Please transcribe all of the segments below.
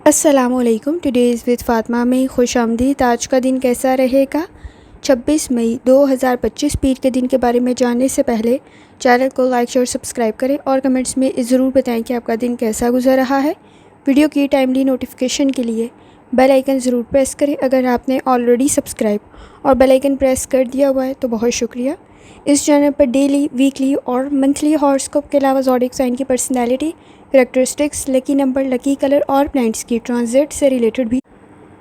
अस्सलामुअलैकुम। Today's with Fatima में खुशामदीद। आज का दिन कैसा रहेगा? 26 मई 2025 पीर के दिन के बारे में जानने से पहले चैनल को लाइक शेयर सब्सक्राइब करें और कमेंट्स में ज़रूर बताएं कि आपका दिन कैसा गुजर रहा है। वीडियो की टाइमली नोटिफिकेशन के लिए बेल आइकन ज़रूर प्रेस करें। अगर आपने ऑलरेडी सब्सक्राइब और बेल आइकन प्रेस कर दिया हुआ है तो बहुत शुक्रिया। इस चैनल पर डेली, वीकली और मंथली हॉरोस्कोप के अलावा ज़ोडिएक साइन की personality, characteristics, lucky number, lucky colour और प्लैनेट्स की ट्रांजिट से रिलेटेड भी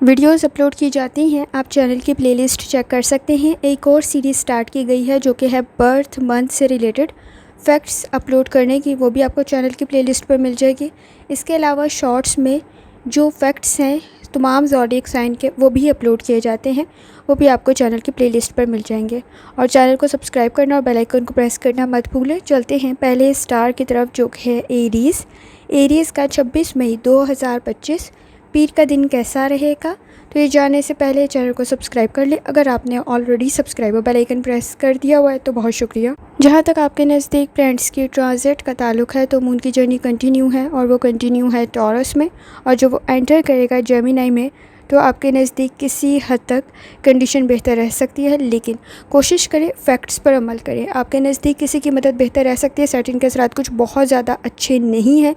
वीडियोस अपलोड की जाती हैं। आप चैनल की प्लेलिस्ट चेक कर सकते हैं। एक और सीरीज़ स्टार्ट की गई है जो कि है बर्थ मंथ से रिलेटेड फैक्ट्स अपलोड करने की, वो भी आपको चैनल की प्लेलिस्ट पर मिल जाएगी। इसके अलावा शॉर्ट्स में जो फैक्ट्स हैं तमाम ज़ोडिएक साइन के वो भी अपलोड किए जाते हैं, वो भी आपको चैनल की प्लेलिस्ट पर मिल जाएंगे। और चैनल को सब्सक्राइब करना और बेल आइकन को प्रेस करना मत भूलें। चलते हैं पहले स्टार की तरफ जो है एरीज़ का 26 मई 2025 पीर का दिन कैसा रहेगा। तो ये जानने से पहले चैनल को सब्सक्राइब कर ले। अगर आपने ऑलरेडी सब्सक्राइब और बेल आइकन प्रेस कर दिया हुआ है तो बहुत शुक्रिया। जहाँ तक आपके नज़दीक प्लैनेट्स की ट्रांजिट का ताल्लुक है तो मून की जर्नी कंटिन्यू है और वो कंटिन्यू है टॉरस में, और जो वो एंटर करेगा जेमिनी में तो आपके नज़दीक किसी हद तक कंडीशन बेहतर रह सकती है, लेकिन कोशिश करें फैक्ट्स पर अमल करें। आपके नज़दीक किसी की मदद बेहतर रह सकती है। सेटिंग के असरात कुछ बहुत ज़्यादा अच्छे नहीं हैं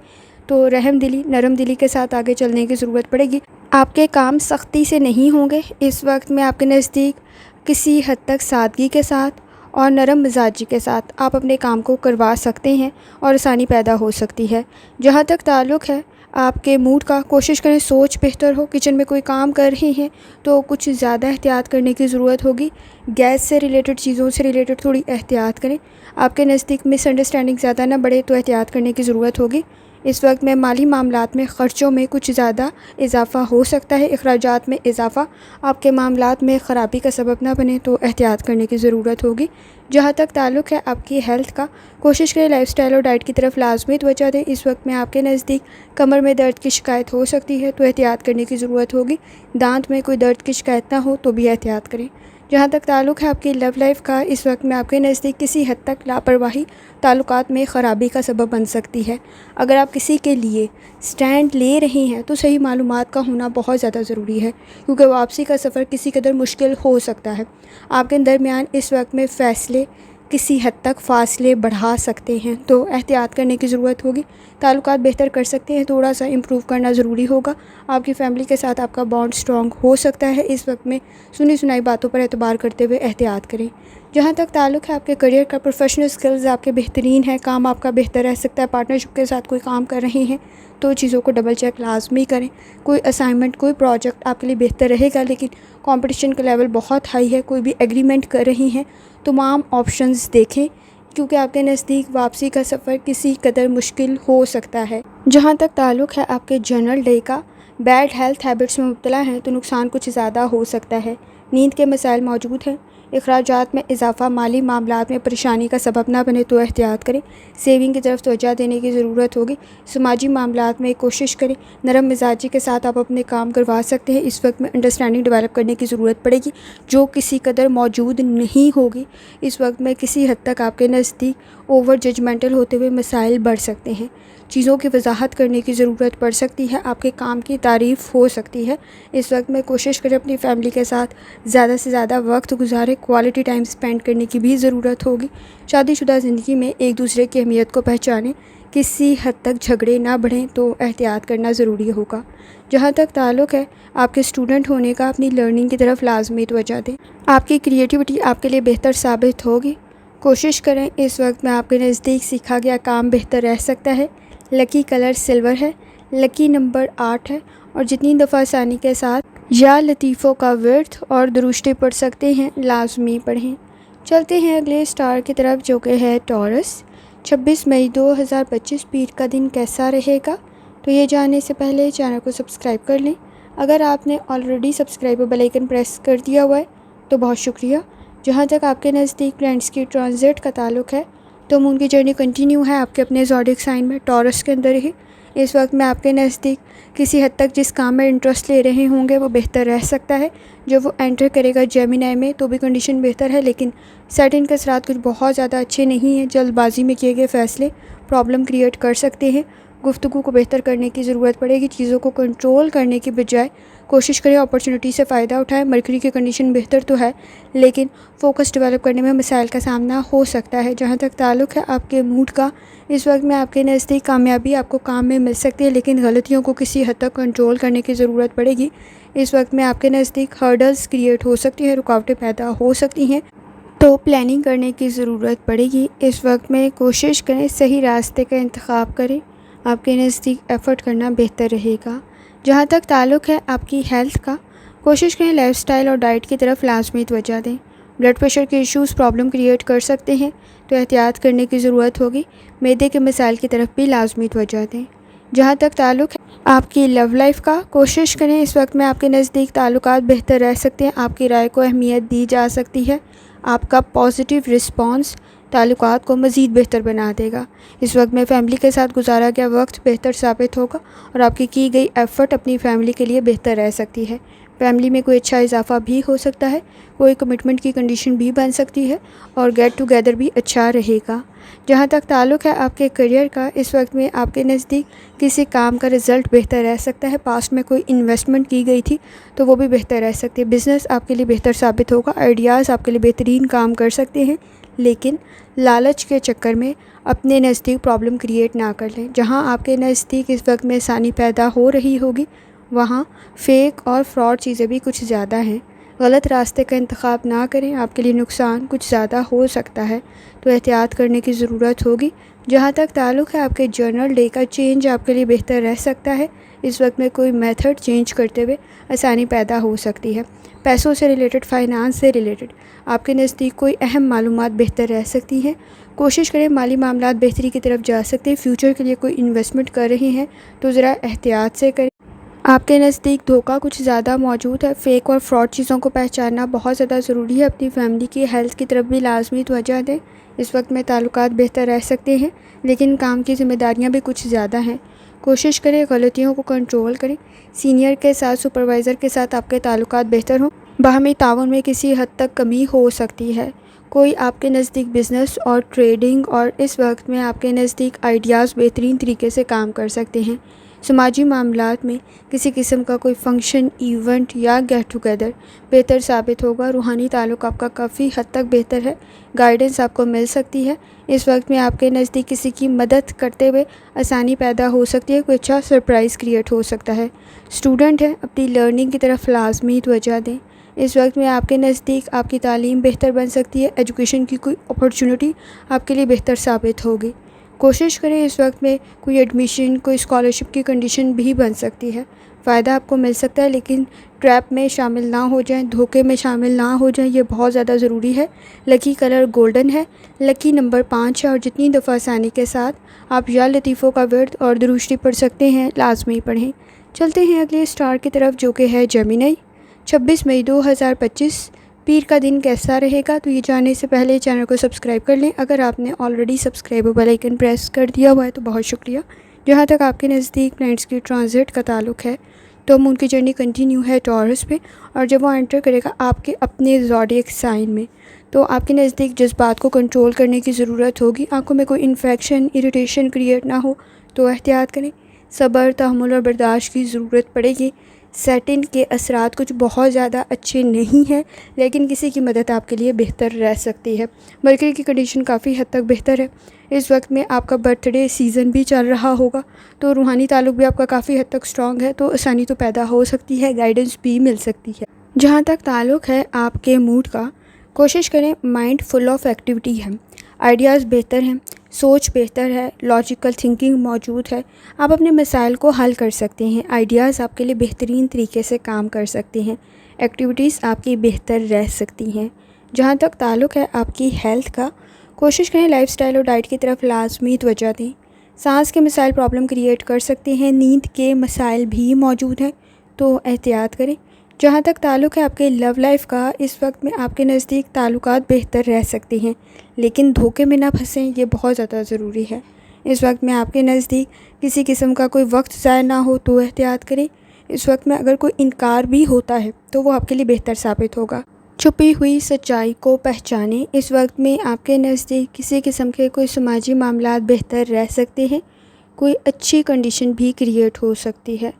तो रहम दिली, नरम दिली के साथ आगे चलने की ज़रूरत पड़ेगी। आपके काम सख्ती से नहीं होंगे। इस वक्त में आपके नज़दीक किसी हद तक सादगी के साथ और नरम मिजाजी के साथ आप अपने काम को करवा सकते हैं और आसानी पैदा हो सकती है। जहाँ तक ताल्लुक़ है आपके मूड का, कोशिश करें सोच बेहतर हो। किचन में कोई काम कर रहे हैं तो कुछ ज़्यादा एहतियात करने की ज़रूरत होगी। गैस से रिलेटेड चीज़ों से रिलेटेड थोड़ी एहतियात करें। आपके नज़दीक मिसअंडरस्टैंडिंग ज़्यादा ना बढ़े तो एहतियात करने की ज़रूरत होगी। इस वक्त में माली मामलात में ख़र्चों में कुछ ज़्यादा इजाफ़ा हो सकता है। अखराजात में इजाफ़ा आपके मामलात में ख़राबी का सबब ना बने तो एहतियात करने की ज़रूरत होगी। जहाँ तक ताल्लुक़ है आपकी हेल्थ का, कोशिश करें लाइफस्टाइल और डाइट की तरफ लाजमी तवज्जो दें। इस वक्त में आपके नज़दीक कमर में दर्द की शिकायत हो सकती है तो एहतियात करने की ज़रूरत होगी। दांत में कोई दर्द की शिकायत ना हो तो भी एहतियात करें। जहाँ तक ताल्लुक़ है आपकी लव लाइफ का, इस वक्त में आपके नज़दीक किसी हद तक लापरवाही ताल्लुकात में ख़राबी का सबब बन सकती है। अगर आप किसी के लिए स्टैंड ले रहे हैं तो सही मालूमात का होना बहुत ज़्यादा ज़रूरी है, क्योंकि वापसी का सफ़र किसी कदर मुश्किल हो सकता है। आपके दरमियान इस वक्त में फ़ैसले किसी हद तक फ़ासले बढ़ा सकते हैं तो एहतियात करने की ज़रूरत होगी। ताल्लुकात बेहतर कर सकते हैं, थोड़ा सा इम्प्रूव करना ज़रूरी होगा। आपकी फ़ैमिली के साथ आपका बॉन्ड स्ट्रॉन्ग हो सकता है। इस वक्त में सुनी सुनाई बातों पर एतबार करते हुए एहतियात करें। जहाँ तक ताल्लुक़ है आपके करियर का, प्रोफेशनल स्किल्स आपके बेहतरीन है, काम आपका बेहतर रह सकता है। पार्टनरशिप के साथ कोई काम कर रहे हैं तो चीज़ों को डबल चेक लाजमी करें। कोई असाइनमेंट, कोई प्रोजेक्ट आपके लिए बेहतर रहेगा, लेकिन कंपटीशन का लेवल बहुत हाई है। कोई भी एग्रीमेंट कर रही हैं तमाम ऑप्शंस देखें, क्योंकि आपके नज़दीक वापसी का सफ़र किसी कदर मुश्किल हो सकता है। जहाँ तक ताल्लुक़ है आपके जनरल डे का, बैड हेल्थ हैबिट्स में मुब्तला हैं तो नुकसान कुछ ज़्यादा हो सकता है। नींद के मसाइल मौजूद हैं। अखराजात में इजाफ़ा माली मामलात में परेशानी का सबब ना बने तो एहतियात करें। सेविंग की तरफ तवज्जो देने की ज़रूरत होगी। समाजी मामलात में कोशिश करें नरम मिजाजी के साथ आप अपने काम करवा सकते हैं। इस वक्त में अंडरस्टैंडिंग डेवलप करने की ज़रूरत पड़ेगी जो किसी कदर मौजूद नहीं होगी। इस वक्त में किसी हद तक आपके नज़दीक ओवर जजमेंटल होते हुए मसाइल बढ़ सकते हैं। चीज़ों की वजाहत करने की ज़रूरत पड़ सकती है। आपके काम की तारीफ़ हो सकती है। इस वक्त में कोशिश करें अपनी फैमिली के साथ ज़्यादा से ज़्यादा वक्त गुजारें। क्वालिटी टाइम स्पेंड करने की भी ज़रूरत होगी। शादीशुदा ज़िंदगी में एक दूसरे की अहमियत को पहचानें। किसी हद तक झगड़े ना बढ़ें तो एहतियात करना ज़रूरी होगा। जहाँ तक ताल्लुक़ है आपके स्टूडेंट होने का, अपनी लर्निंग की तरफ लाजमी तवज्जो दें। आपकी क्रिएटिविटी आपके लिए बेहतर साबित होगी। कोशिश करें इस वक्त में आपके नज़दीक सीखा गया काम बेहतर रह सकता है। लकी कलर सिल्वर है, लकी नंबर 8 है, और जितनी दफ़ा आसानी के साथ या लतीफ़ों का वर्थ और दुरुस्ती पढ़ सकते हैं लाजमी पढ़ें। चलते हैं अगले स्टार की तरफ जो कि है टॉरस। 26 मई 2025 पीर का दिन कैसा रहेगा, तो ये जानने से पहले चैनल को सब्सक्राइब कर लें। अगर आपने ऑलरेडी सब्सक्राइब और बेल आइकन प्रेस कर दिया हुआ है तो बहुत शुक्रिया। जहाँ तक आपके नज़दीक प्लैनेट्स की ट्रांजिट का ताल्लुक़ है तो मून की जर्नी कंटिन्यू है आपके अपने ज़ोडिएक साइन में, टॉरस के अंदर ही। इस वक्त में आपके नज़दीक किसी हद तक जिस काम में इंटरेस्ट ले रहे होंगे वो बेहतर रह सकता है। जब वो एंटर करेगा जेमिनी में तो भी कंडीशन बेहतर है, लेकिन सेटिंग के असरात कुछ बहुत ज़्यादा अच्छे नहीं हैं। जल्दबाजी में किए गए फ़ैसले प्रॉब्लम क्रिएट कर सकते हैं। गुफ्तगू को बेहतर करने की ज़रूरत पड़ेगी। चीज़ों को कंट्रोल करने की बजाय कोशिश करें अपॉर्चुनिटी से फ़ायदा उठाएं। मरकरी की कंडीशन बेहतर तो है, लेकिन फोकस डेवलप करने में मसाइल का सामना हो सकता है। जहाँ तक ताल्लुक़ है आपके मूड का, इस वक्त में आपके नज़दीक कामयाबी आपको काम में मिल सकती है, लेकिन गलतियों को किसी हद तक कंट्रोल करने की ज़रूरत पड़ेगी। इस वक्त में आपके नज़दीक हर्डल्स क्रिएट हो सकती हैं, रुकावटें पैदा हो सकती हैं, तो प्लानिंग करने की ज़रूरत पड़ेगी। इस वक्त में कोशिश करें सही रास्ते का इंतखाब करें, आपके नज़दीक एफ़र्ट करना बेहतर रहेगा। जहाँ तक ताल्लुक़ है आपकी हेल्थ का, कोशिश करें लाइफ़स्टाइल और डाइट की तरफ लाजमी तवज्जो दें। ब्लड प्रेशर के इश्यूज़ प्रॉब्लम क्रिएट कर सकते हैं, तो एहतियात करने की ज़रूरत होगी। मैदे के मसाइल की तरफ भी लाजमी तवज्जो दें। जहाँ तक ताल्लुक़ है आपकी लव लाइफ का, कोशिश करें इस वक्त में आपके नज़दीक ताल्लुकात बेहतर रह सकते हैं। आपकी राय को अहमियत दी जा सकती है। आपका पॉजिटिव रिस्पॉन्स ताल्लुकात को मज़ीद बेहतर बना देगा। इस वक्त में फ़ैमिली के साथ गुजारा गया वक्त बेहतर साबित होगा और आपकी की गई एफ़र्ट अपनी फ़ैमिली के लिए बेहतर रह सकती है। फ़ैमिली में कोई अच्छा इजाफा भी हो सकता है, कोई कमिटमेंट की कंडीशन भी बन सकती है और गेट टुगेदर भी अच्छा रहेगा। जहाँ तक ताल्लुक़ है आपके करियर का, इस वक्त में आपके नज़दीक किसी काम का रिज़ल्ट बेहतर रह सकता है। पास्ट में कोई इन्वेस्टमेंट की गई थी तो वो भी बेहतर रह सकती है। बिज़नेस आपके लिए बेहतर साबित होगा। आइडियाज़ आपके लिए बेहतरीन काम कर सकते हैं, लेकिन लालच के चक्कर में अपने नज़दीक प्रॉब्लम क्रिएट ना कर लें। जहाँ आपके नज़दीक इस वक्त में आसानी पैदा हो रही होगी, वहाँ फ़ेक और फ्रॉड चीज़ें भी कुछ ज़्यादा हैं। गलत रास्ते का इंतखाब ना करें, आपके लिए नुकसान कुछ ज़्यादा हो सकता है, तो एहतियात करने की ज़रूरत होगी। जहाँ तक ताल्लुक़ है आपके जर्नल डे का, चेंज आपके लिए बेहतर रह सकता है। इस वक्त में कोई मेथड चेंज करते हुए आसानी पैदा हो सकती है। पैसों से रिलेटेड, फ़ाइनेंस से रिलेटेड आपके नज़दीक कोई अहम मालूमात बेहतर रह सकती हैं। कोशिश करें माली मामलात बेहतरी की तरफ जा सकते हैं। फ्यूचर के लिए कोई इन्वेस्टमेंट कर रहे हैं तो ज़रा एहतियात से करें। आपके नज़दीक धोखा कुछ ज़्यादा मौजूद है। फ़ेक और फ्रॉड चीज़ों को पहचानना बहुत ज़्यादा ज़रूरी है। अपनी फ़ैमिली की हेल्थ की तरफ भी लाजमी तवज्जो दें। इस वक्त में ताल्लुकात बेहतर रह सकते हैं, लेकिन काम की ज़िम्मेदारियां भी कुछ ज़्यादा हैं। कोशिश करें गलतियों को कंट्रोल करें। सीनियर के साथ, सुपरवाइज़र के साथ आपके ताल्लुकात बेहतर हों। बाहमी ताउन में किसी हद तक कमी हो सकती है। कोई आपके नज़दीक बिज़नेस और ट्रेडिंग, और इस वक्त में आपके नज़दीक आइडियाज़ बेहतरीन तरीके से काम कर सकते हैं। समाजी मामलात में किसी किस्म का कोई फंक्शन, इवेंट या गेट टुगेदर बेहतर साबित होगा। रूहानी ताल्लुक़ आपका काफ़ी हद तक बेहतर है। गाइडेंस आपको मिल सकती है। इस वक्त में आपके नज़दीक किसी की मदद करते हुए आसानी पैदा हो सकती है। कोई अच्छा सरप्राइज़ क्रिएट हो सकता है। स्टूडेंट है, अपनी लर्निंग की तरफ लाजमी तवज्जो दें। इस वक्त में आपके नज़दीक आपकी तालीम बेहतर बन सकती है। एजुकेशन की कोई अपॉर्चुनिटी आपके लिए बेहतर साबित होगी। कोशिश करें इस वक्त में कोई एडमिशन, कोई स्कॉलरशिप की कंडीशन भी बन सकती है। फ़ायदा आपको मिल सकता है, लेकिन ट्रैप में शामिल ना हो जाएं, धोखे में शामिल ना हो जाएं, ये बहुत ज़्यादा ज़रूरी है। लकी कलर गोल्डन है, लकी नंबर 5 है और जितनी दफ़ा आसानी के साथ आप या लतीफ़ों का वर्द और दुरूस्ती पढ़ सकते हैं, लाजमी पढ़ें। चलते हैं अगले स्टार की तरफ, जो कि है जेमिनी। 26 मई 2025 पीर का दिन कैसा रहेगा, तो ये जानने से पहले चैनल को सब्सक्राइब कर लें। अगर आपने already subscribe bell icon press कर दिया हुआ है तो बहुत शुक्रिया। जहाँ तक आपके नज़दीक प्लैनेट्स की ट्रांजिट का ताल्लुक़ है, तो मून की जर्नी कंटिन्यू है टॉरस पे, और जब वो एंटर करेगा आपके अपने ज़ोडिएक साइन में, तो आपके नज़दीक जज्बात को कंट्रोल करने की ज़रूरत होगी। आंखों में कोई इन्फेक्शन, इरिटेशन क्रिएट ना हो तो एहतियात करें। सब्र, तहम्मुल और बर्दाश्त की ज़रूरत पड़ेगी। सैटिन के असरात कुछ बहुत ज़्यादा अच्छे नहीं हैं, लेकिन किसी की मदद आपके लिए बेहतर रह सकती है। मरकरी की कंडीशन काफ़ी हद तक बेहतर है। इस वक्त में आपका बर्थडे सीज़न भी चल रहा होगा, तो रूहानी ताल्लुक़ भी आपका काफ़ी हद तक स्ट्रॉन्ग है, तो आसानी तो पैदा हो सकती है, गाइडेंस भी मिल सकती है। जहाँ तक ताल्लुक़ है आपके मूड का, कोशिश करें माइंड फुल ऑफ एक्टिविटी है, आइडियाज़ बेहतर हैं, सोच बेहतर है, लॉजिकल थिंकिंग मौजूद है। आप अपने मसाइल को हल कर सकते हैं। आइडियाज़ आपके लिए बेहतरीन तरीके से काम कर सकते हैं। एक्टिविटीज़ आपकी बेहतर रह सकती हैं। जहाँ तक ताल्लुक़ है आपकी हेल्थ का, कोशिश करें लाइफस्टाइल और डाइट की तरफ लाजमी तवज्जो दें। सांस के मसाइल प्रॉब्लम क्रिएट कर सकते हैं। नींद के मसाइल भी मौजूद हैं, तो एहतियात करें। जहाँ तक ताल्लुक़ है आपके लव लाइफ का, इस वक्त में आपके नज़दीक ताल्लुकात बेहतर रह सकते हैं, लेकिन धोखे में ना फंसें, ये बहुत ज़्यादा ज़रूरी है। इस वक्त में आपके नज़दीक किसी किस्म का कोई वक्त ज़ाया ना हो तो एहतियात करें। इस वक्त में अगर कोई इनकार भी होता है तो वो आपके लिए बेहतर साबित होगा। छुपी हुई सच्चाई को पहचानें। इस वक्त में आपके नज़दीक किसी किस्म के कोई समाजी मामलात बेहतर रह सकते हैं। कोई अच्छी कंडीशन भी क्रिएट हो सकती है।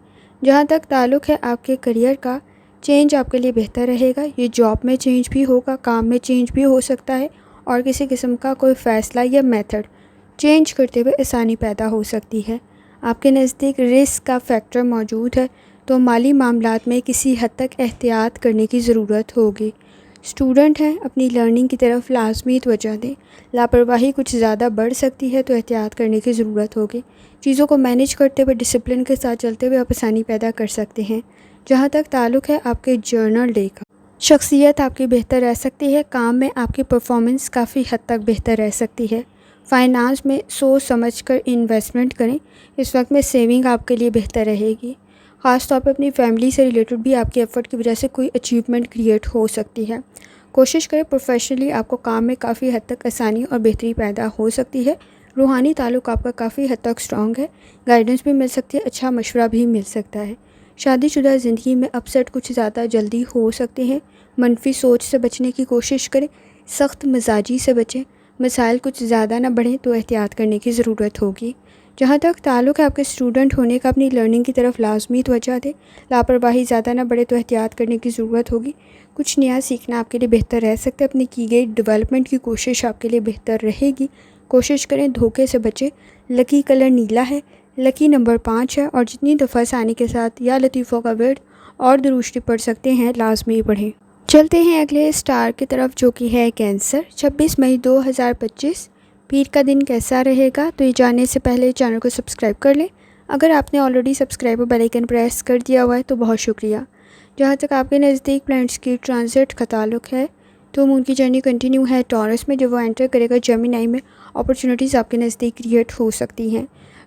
जहाँ तक ताल्लुक़ है आपके करियर का, चेंज आपके लिए बेहतर रहेगा। ये जॉब में चेंज भी होगा, काम में चेंज भी हो सकता है और किसी किस्म का कोई फ़ैसला या मेथड चेंज करते हुए आसानी पैदा हो सकती है। आपके नज़दीक रिस्क का फैक्टर मौजूद है, तो माली मामलात में किसी हद तक एहतियात करने की ज़रूरत होगी। स्टूडेंट हैं, अपनी लर्निंग की तरफ लाजमी तवज्जो दें। लापरवाही कुछ ज़्यादा बढ़ सकती है तो एहतियात करने की ज़रूरत होगी। चीज़ों को मैनेज करते हुए, डिसिप्लिन के साथ चलते हुए आप आसानी पैदा कर सकते हैं। जहाँ तक ताल्लुक़ है आपके जर्नल डे का, शख्सियत आपकी बेहतर रह सकती है। काम में आपकी परफॉर्मेंस काफ़ी हद तक बेहतर रह सकती है। फाइनेंस में सोच समझकर इन्वेस्टमेंट करें। इस वक्त में सेविंग आपके लिए बेहतर रहेगी। ख़ास तौर पर अपनी फैमिली से रिलेटेड भी आपके एफ़र्ट की वजह से कोई अचीवमेंट क्रिएट हो सकती है। कोशिश करें प्रोफेशनली, आपको काम में काफ़ी हद तक आसानी और बेहतरी पैदा हो सकती है। रूहानी ताल्लुक़ आपका काफ़ी हद तक स्ट्रॉन्ग है। गाइडेंस भी मिल सकती है, अच्छा मशवरा भी मिल सकता है। शादीशुदा ज़िंदगी में अपसेट कुछ ज़्यादा जल्दी हो सकते हैं। मनफी सोच से बचने की कोशिश करें, सख्त मिजाजी से बचें। मसाइल कुछ ज़्यादा ना बढ़ें तो एहतियात करने की ज़रूरत होगी। जहाँ तक ताल्लुक़ है आपके स्टूडेंट होने का, अपनी लर्निंग की तरफ लाजमी तवज्जो दें। लापरवाही ज़्यादा ना बढ़े तो एहतियात करने की ज़रूरत होगी। कुछ नया सीखना आपके लिए बेहतर रह सकता है। अपनी की गई डेवलपमेंट की कोशिश आपके लिए बेहतर रहेगी। कोशिश करें धोखे से बचें। लकी कलर नीला है, लकी नंबर 5 है और जितनी दफ़ा आसानी के साथ या लतीफ़ों का वर्ड और दुरूस्ती पढ़ सकते हैं लाजमी पढ़ें। चलते हैं अगले स्टार की तरफ, जो कि है कैंसर। 26 मई 2025 पीर का दिन कैसा रहेगा, तो ये जानने से पहले चैनल को सब्सक्राइब कर लें। अगर आपने ऑलरेडी सब्सक्राइब और बेल आइकन प्रेस कर दिया हुआ है तो बहुत शुक्रिया। जहाँ तक आपके नज़दीक प्लैनेट्स की ट्रांजिट का ताल्लुक़ है, तो मून की जर्नी कंटिन्यू है टॉरस में। जब वो एंटर करेगा जेमिनी में, अपॉर्चुनिटीज़ आपके नज़दीक क्रिएट हो सकती हैं।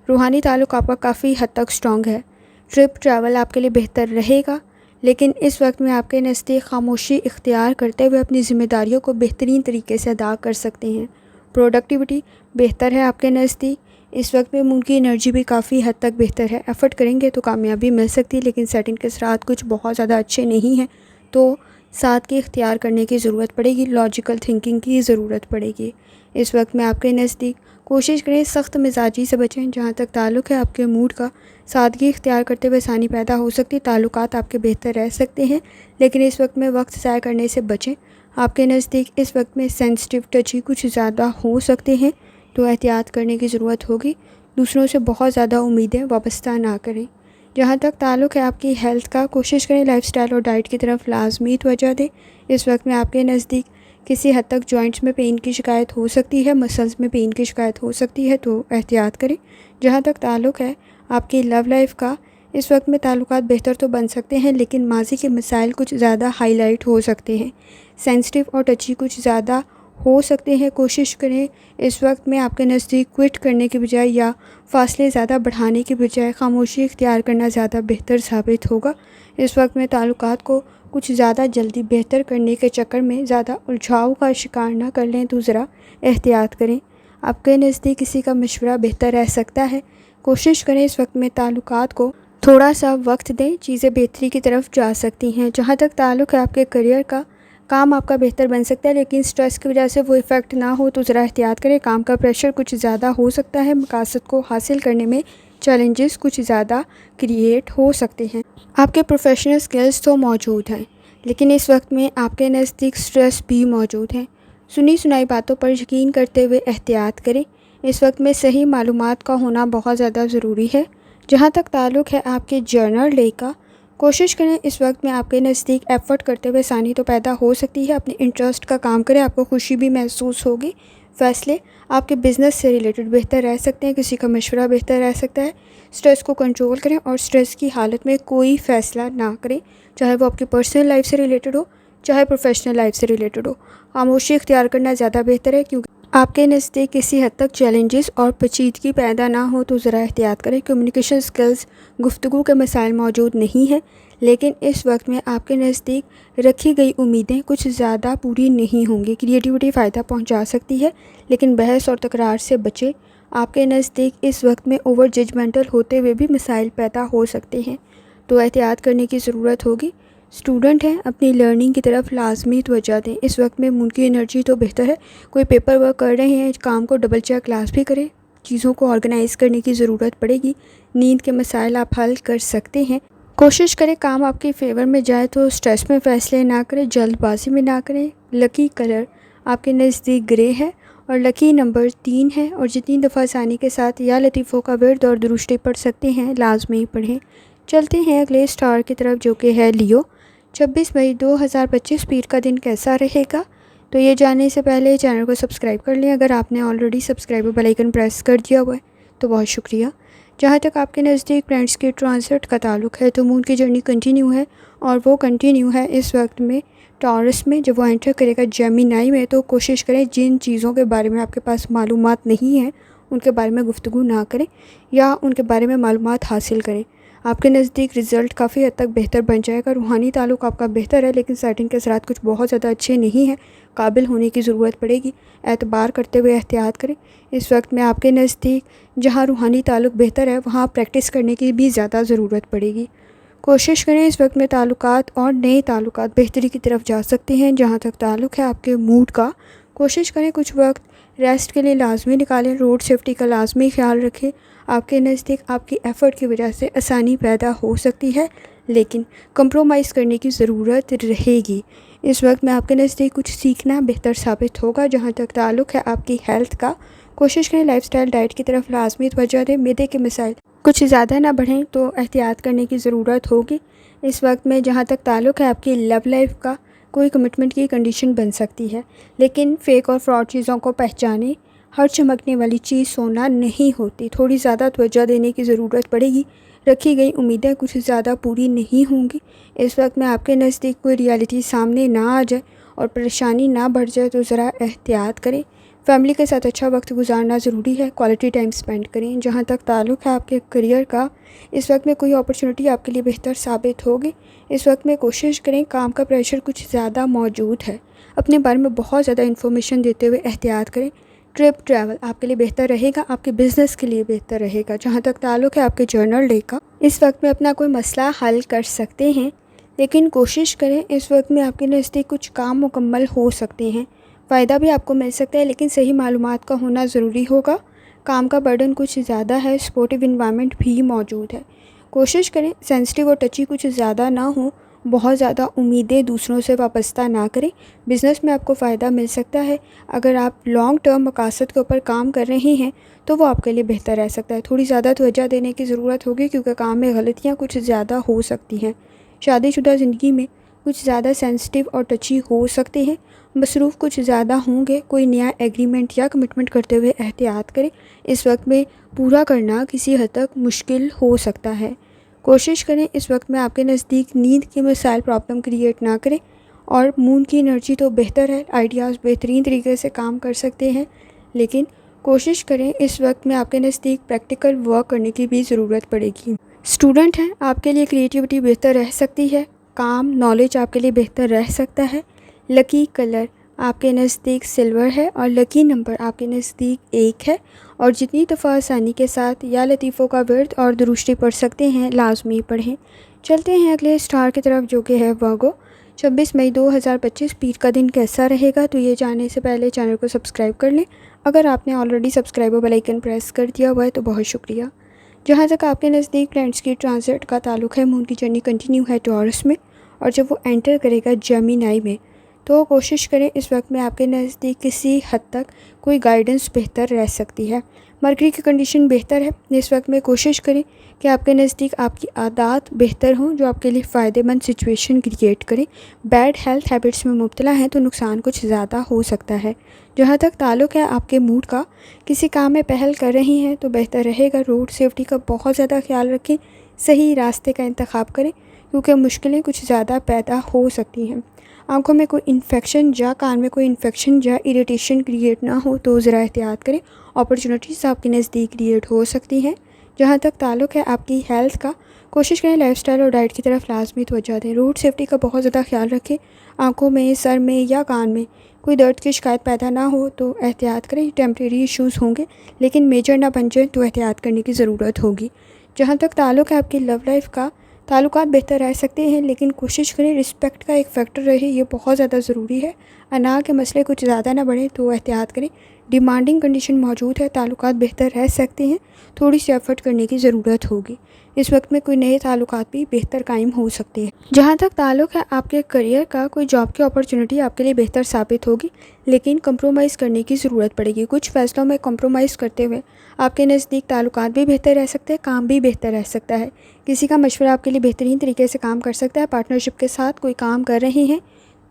रूहानी ताल्लुक़ आपका काफ़ी हद तक स्ट्रॉन्ग है। ट्रिप ट्रैवल आपके लिए बेहतर रहेगा, लेकिन इस वक्त में आपके नज़दीक खामोशी इख्तियार करते हुए अपनी ज़िम्मेदारियों को बेहतरीन तरीके से अदा कर सकते हैं। प्रोडक्टिविटी बेहतर है आपके नज़दीक। इस वक्त में मून की एनर्जी भी काफ़ी हद तक बेहतर है। एफ़र्ट करेंगे तो कामयाबी मिल सकती है, लेकिन सेटिंग के साथ कुछ बहुत ज़्यादा अच्छे नहीं हैं, तो साथ की इख्तियार करने की ज़रूरत पड़ेगी। लॉजिकल थिंकिंग की ज़रूरत पड़ेगी। इस वक्त में आपके नज़दीक कोशिश करें सख्त मिजाजी से बचें। जहाँ तक ताल्लुक़ है आपके मूड का, सादगी इख्तियार करते हुए आसानी पैदा हो सकती है। ताल्लुकात आपके बेहतर रह सकते हैं, लेकिन इस वक्त में वक्त ज़ाया करने से बचें। आपके नज़दीक इस वक्त में सेंसिटिव टची कुछ ज़्यादा हो सकते हैं, तो एहतियात करने की ज़रूरत होगी। दूसरों से बहुत ज़्यादा उम्मीदें वाबस्ता ना करें। जहाँ तक ताल्लुक़ है आपकी हेल्थ का, कोशिश करें लाइफस्टाइल और डाइट की तरफ लाजमी तवज्जो दें। इस वक्त में आपके नज़दीक किसी हद तक जॉइंट्स में पेन की शिकायत हो सकती है, मसल्स में पेन की शिकायत हो सकती है, तो एहतियात करें। जहाँ तक ताल्लुक़ है आपकी लव लाइफ का, इस वक्त में ताल्लुकात बेहतर तो बन सकते हैं, लेकिन माजी के मसाइल कुछ ज़्यादा हाईलाइट हो सकते हैं। सेंसिटिव और टची कुछ ज़्यादा हो सकते हैं। कोशिश करें इस वक्त में आपके नज़दीक क्विट करने के बजाय या फ़ासले ज़्यादा बढ़ाने के बजाय खामोशी इख्तियार करना ज़्यादा बेहतर साबित होगा। इस वक्त में ताल्लुकात को कुछ ज़्यादा जल्दी बेहतर करने के चक्कर में ज़्यादा उलझाव का शिकार ना कर लें, तो ज़रा एहतियात करें। आपके नज़दीक किसी का मशवरा बेहतर रह सकता है। कोशिश करें इस वक्त में ताल्लुकात को थोड़ा सा वक्त दें, चीज़ें बेहतरी की तरफ जा सकती हैं। जहाँ तक ताल्लुक़ है आपके करियर का, काम आपका बेहतर बन सकता है, लेकिन स्ट्रेस की वजह से वो इफ़ेक्ट ना हो तो ज़रा एहतियात करें। काम का प्रेशर कुछ ज़्यादा हो सकता है। मकासद को हासिल करने में चैलेंजेस कुछ ज़्यादा क्रिएट हो सकते हैं। आपके प्रोफेशनल स्किल्स तो मौजूद हैं, लेकिन इस वक्त में आपके नज़दीक स्ट्रेस भी मौजूद है। सुनी सुनाई बातों पर यकीन करते हुए एहतियात करें। इस वक्त में सही मालूमात का होना बहुत ज़्यादा ज़रूरी है। जहाँ तक ताल्लुक़ है आपके जर्नल डे का, कोशिश करें इस वक्त में आपके नज़दीक एफ़र्ट करते हुए आसानी तो पैदा हो सकती है। अपने इंटरेस्ट का काम करें, आपको खुशी भी महसूस होगी। फ़ैसले आपके बिज़नेस से रिलेटेड बेहतर रह सकते हैं, किसी का मशवरा बेहतर रह सकता है। स्ट्रेस को कंट्रोल करें और स्ट्रेस की हालत में कोई फ़ैसला ना करें, चाहे वो आपकी पर्सनल लाइफ से रिलेटेड हो, चाहे प्रोफेशनल लाइफ से रिलेटेड हो। खामोशी इख्तियार करना ज़्यादा बेहतर है, क्योंकि आपके नज़दीक किसी हद तक चैलेंजेस और पेचीदगी पैदा ना हो तो ज़रा एहतियात करें। कम्युनिकेशन स्किल्स, गुफ्तगू के मसाइल मौजूद नहीं हैं, लेकिन इस वक्त में आपके नज़दीक रखी गई उम्मीदें कुछ ज़्यादा पूरी नहीं होंगी। क्रिएटिविटी फ़ायदा पहुंचा सकती है, लेकिन बहस और तकरार से बचें। आपके नज़दीक इस वक्त में ओवर जजमेंटल होते हुए भी मसाइल पैदा हो सकते हैं, तो एहतियात करने की ज़रूरत होगी। स्टूडेंट हैं, अपनी लर्निंग की तरफ लाजमी तवज्जो दें। इस वक्त में मून की एनर्जी तो बेहतर है। कोई पेपर वर्क कर रहे हैं, काम को डबल चेक क्लास भी करें, चीज़ों को ऑर्गेनाइज़ करने की ज़रूरत पड़ेगी। नींद के मसाइल आप हल कर सकते हैं। कोशिश करें काम आपके फेवर में जाए तो स्ट्रेस में फ़ैसले ना करें, जल्दबाजी में ना करें। लकी कलर आपके नज़दीक ग्रे है और लकी नंबर 3 है। और जितनी दफ़ा आसानी के साथ या लतीफ़ों का विर्द और दुरुस्ती पढ़ सकते हैं लाजमी पढ़ें। चलते हैं अगले स्टार की तरफ जो कि है लियो। 26 मई 2025 पीर का दिन कैसा रहेगा? तो ये जानने से पहले चैनल को सब्सक्राइब कर लें। अगर आपने already subscribe bell icon press कर दिया हुआ है तो बहुत शुक्रिया। जहाँ तक आपके नज़दीक प्लैनेट्स के ट्रांजिट का ताल्लुक है तो मून की जर्नी कंटिन्यू है और वो कंटिन्यू है इस वक्त में टॉरस में। जब वो एंटर करेगा जेमिनी में तो कोशिश करें जिन चीज़ों के बारे में आपके पास मालूमात नहीं है उनके बारे में गुफ्तगू ना करें या उनके बारे में मालूमात हासिल करें। आपके नज़दीक रिज़ल्ट काफ़ी हद तक बेहतर बन जाएगा। रूहानी ताल्लुक आपका बेहतर है लेकिन सेटिंग के असरात कुछ बहुत ज़्यादा अच्छे नहीं हैं। काबिल होने की ज़रूरत पड़ेगी। एतबार करते हुए एहतियात करें। इस वक्त में आपके नज़दीक जहाँ रूहानी ताल्लुक बेहतर है वहाँ प्रैक्टिस करने की भी ज़्यादा ज़रूरत पड़ेगी। कोशिश करें इस वक्त में ताल्लुकात और नए ताल्लुकात बेहतरी की तरफ जा सकते हैं। जहाँ तक ताल्लुक है आपके मूड का, कोशिश करें कुछ वक्त रेस्ट के लिए लाजमी निकालें। रोड सेफ्टी का लाजमी ख्याल रखें। आपके नज़दीक आपकी एफ़र्ट की वजह से आसानी पैदा हो सकती है लेकिन कंप्रोमाइज़ करने की ज़रूरत रहेगी। इस वक्त में आपके नज़दीक कुछ सीखना बेहतर साबित होगा। जहाँ तक ताल्लुक है आपकी हेल्थ का, कोशिश करें लाइफस्टाइल डाइट की तरफ लाजमी तवज्जो दें। मैदे के मसाइल कुछ ज़्यादा ना बढ़ें तो एहतियात करने की ज़रूरत होगी। इस वक्त में जहाँ तक ताल्लुक है आपकी लव लाइफ का, कोई कमिटमेंट की कंडीशन बन सकती है लेकिन फ़ेक और फ्रॉड चीज़ों को पहचानें। हर चमकने वाली चीज़ सोना नहीं होती, थोड़ी ज़्यादा तवज्जो देने की ज़रूरत पड़ेगी। रखी गई उम्मीदें कुछ ज़्यादा पूरी नहीं होंगी। इस वक्त में आपके नज़दीक कोई रियलिटी सामने ना आ जाए और परेशानी ना बढ़ जाए तो ज़रा एहतियात करें। फैमिली के साथ अच्छा वक्त गुजारना ज़रूरी है, क्वालिटी टाइम स्पेंड करें। जहाँ तक ताल्लुक है आपके करियर का, इस वक्त में कोई अपॉर्चुनिटी आपके लिए बेहतर साबित होगी। इस वक्त में कोशिश करें, काम का प्रेशर कुछ ज़्यादा मौजूद है। अपने बारे में बहुत ज़्यादा इन्फॉर्मेशन देते हुए एहतियात करें। ट्रिप ट्रैवल आपके लिए बेहतर रहेगा, आपके बिज़नेस के लिए बेहतर रहेगा। जहाँ तक ताल्लुक है आपके जर्नल डे का, इस वक्त में अपना कोई मसला हल कर सकते हैं लेकिन कोशिश करें इस वक्त में आपके नज़दीक कुछ काम मुकम्मल हो सकते हैं। फ़ायदा भी आपको मिल सकता है लेकिन सही मालूमात का होना ज़रूरी होगा। काम का बर्डन कुछ ज़्यादा है, सपोर्टिव इन्वायरमेंट भी मौजूद है। कोशिश करें सेंसिटिव और टची कुछ ज़्यादा ना हो। बहुत ज़्यादा उम्मीदें दूसरों से वाबस्ता ना करें। बिज़नेस में आपको फ़ायदा मिल सकता है। अगर आप लॉन्ग टर्म मकासद के ऊपर काम कर रहे हैं तो वो आपके लिए बेहतर रह सकता है। थोड़ी ज़्यादा तवज्जो देने की ज़रूरत होगी क्योंकि काम में गलतियाँ कुछ ज़्यादा हो सकती हैं। शादीशुदा ज़िंदगी में कुछ ज़्यादा सेंसिटिव और टची हो सकते हैं। मसरूफ़ कुछ ज़्यादा होंगे। कोई नया एग्रीमेंट या कमिटमेंट करते हुए एहतियात करें। इस वक्त में पूरा करना किसी हद तक मुश्किल हो सकता है। कोशिश करें इस वक्त में आपके नज़दीक नींद के मसाइल प्रॉब्लम क्रिएट ना करें। और मून की एनर्जी तो बेहतर है, आइडियाज़ बेहतरीन तरीके से काम कर सकते हैं लेकिन कोशिश करें इस वक्त में आपके नज़दीक प्रैक्टिकल वर्क करने की भी ज़रूरत पड़ेगी। स्टूडेंट हैं, आपके लिए क्रिएटिविटी बेहतर रह सकती है। काम नॉलेज आपके लिए बेहतर रह सकता है। लकी कलर आपके नज़दीक सिल्वर है और लकी नंबर आपके नज़दीक 1 है। और जितनी दफ़ा आसानी के साथ या लतीफ़ों का विर्द और दुरुस्ती पढ़ सकते हैं लाजमी पढ़ें। चलते हैं अगले स्टार की तरफ जो कि है वर्गो। 26 मई 2025 पीर का दिन कैसा रहेगा? तो ये जानने से पहले चैनल को सब्सक्राइब कर लें। अगर आपने already subscribe bell icon press कर दिया हुआ है तो बहुत शुक्रिया। जहाँ तक आपके नज़दीक प्लैनेट्स की ट्रांजिट का ताल्लुक है, मून की जर्नी कंटिन्यू है टॉरस में और जब वो एंटर करेगा जेमिनी में तो कोशिश करें इस वक्त में आपके नज़दीक किसी हद तक कोई गाइडेंस बेहतर रह सकती है। मरकरी की कंडीशन बेहतर है। इस वक्त में कोशिश करें कि आपके नज़दीक आपकी आदत बेहतर हों जो आपके लिए फ़ायदेमंद सिचुएशन क्रिएट करें। बैड हेल्थ हैबिट्स में मुब्तला हैं तो नुकसान कुछ ज़्यादा हो सकता है। जहाँ तक ताल्लुक है आपके मूड का, किसी काम में पहल कर रही हैं तो बेहतर रहेगा रोड सेफ्टी का बहुत ज़्यादा ख्याल रखें। सही रास्ते का इंतखाब करें क्योंकि मुश्किलें कुछ ज़्यादा पैदा हो सकती हैं। आंखों में कोई इन्फेक्शन या कान में कोई इन्फेक्शन या इरिटेशन क्रिएट ना हो तो ज़रा एहतियात करें। अपॉर्चुनिटीज़ आपके नज़दीक क्रिएट हो सकती हैं। जहाँ तक ताल्लुक है आपकी हेल्थ का, कोशिश करें लाइफस्टाइल और डाइट की तरफ लाजमी तवज्जो दें। रोड सेफ्टी का बहुत ज़्यादा ख्याल रखें। आंखों में, सर में या कान में कोई दर्द की शिकायत पैदा ना हो तो एहतियात करें। टेम्परेरी इश्यूज़ होंगे लेकिन मेजर ना बन जाए तो एहतियात करने की ज़रूरत होगी। जहाँ तक ताल्लुक है आपकी लव लाइफ का, ताल्लुकात बेहतर रह सकते हैं लेकिन कोशिश करें रिस्पेक्ट का एक फ़ैक्टर रहे, ये बहुत ज़्यादा ज़रूरी है। अना के मसले कुछ ज़्यादा ना बढ़े तो एहतियात करें। डिमांडिंग कंडीशन मौजूद है, ताल्लुकात बेहतर रह सकते हैं, थोड़ी सी एफर्ट करने की ज़रूरत होगी। इस वक्त में कोई नए ताल्लुकात भी बेहतर कायम हो सकते हैं। जहाँ तक ताल्लुक़ है आपके करियर का, कोई जॉब की अपॉर्चुनिटी आपके लिए बेहतर साबित होगी, लेकिन कंप्रोमाइज़ करने की ज़रूरत पड़ेगी। कुछ फ़ैसलों में कंप्रोमाइज़ करते हुए आपके नज़दीक ताल्लुकात भी बेहतर रह सकते हैं, काम भी बेहतर रह सकता है। किसी का मशवरा आपके लिए बेहतरीन तरीके से काम कर सकता है। पार्टनरशिप के साथ कोई काम कर रहे हैं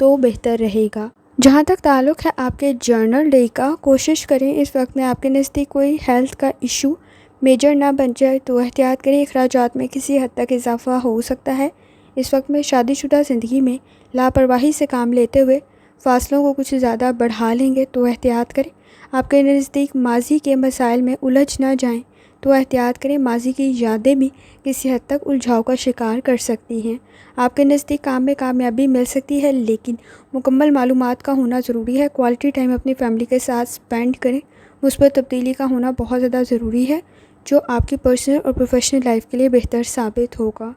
तो बेहतर रहेगा। जहाँ तक ताल्लुक़ है आपके जर्नल डे का, कोशिश करें इस वक्त में आपके नज़दीक कोई हेल्थ का इशू मेजर ना बन जाए तो एहतियात करें। अखराजात में किसी हद तक इजाफ़ा हो सकता है। इस वक्त में शादीशुदा ज़िंदगी में लापरवाही से काम लेते हुए फ़ासलों को कुछ ज़्यादा बढ़ा लेंगे तो एहतियात करें। आपके नज़दीक माजी के मसाइल में उलझ ना जाएं तो एहतियात करें। माजी की यादें भी किसी हद तक उलझाव का शिकार कर सकती हैं। आपके नज़दीक काम में कामयाबी मिल सकती है, लेकिन मुकम्मल मालूमात का होना ज़रूरी है। क्वालिटी टाइम अपनी फैमिली के साथ स्पेंड करें। मुस्बत तब्दीली का होना बहुत ज़्यादा ज़रूरी है, जो आपकी पर्सनल और प्रोफेशनल लाइफ के लिए बेहतर साबित होगा।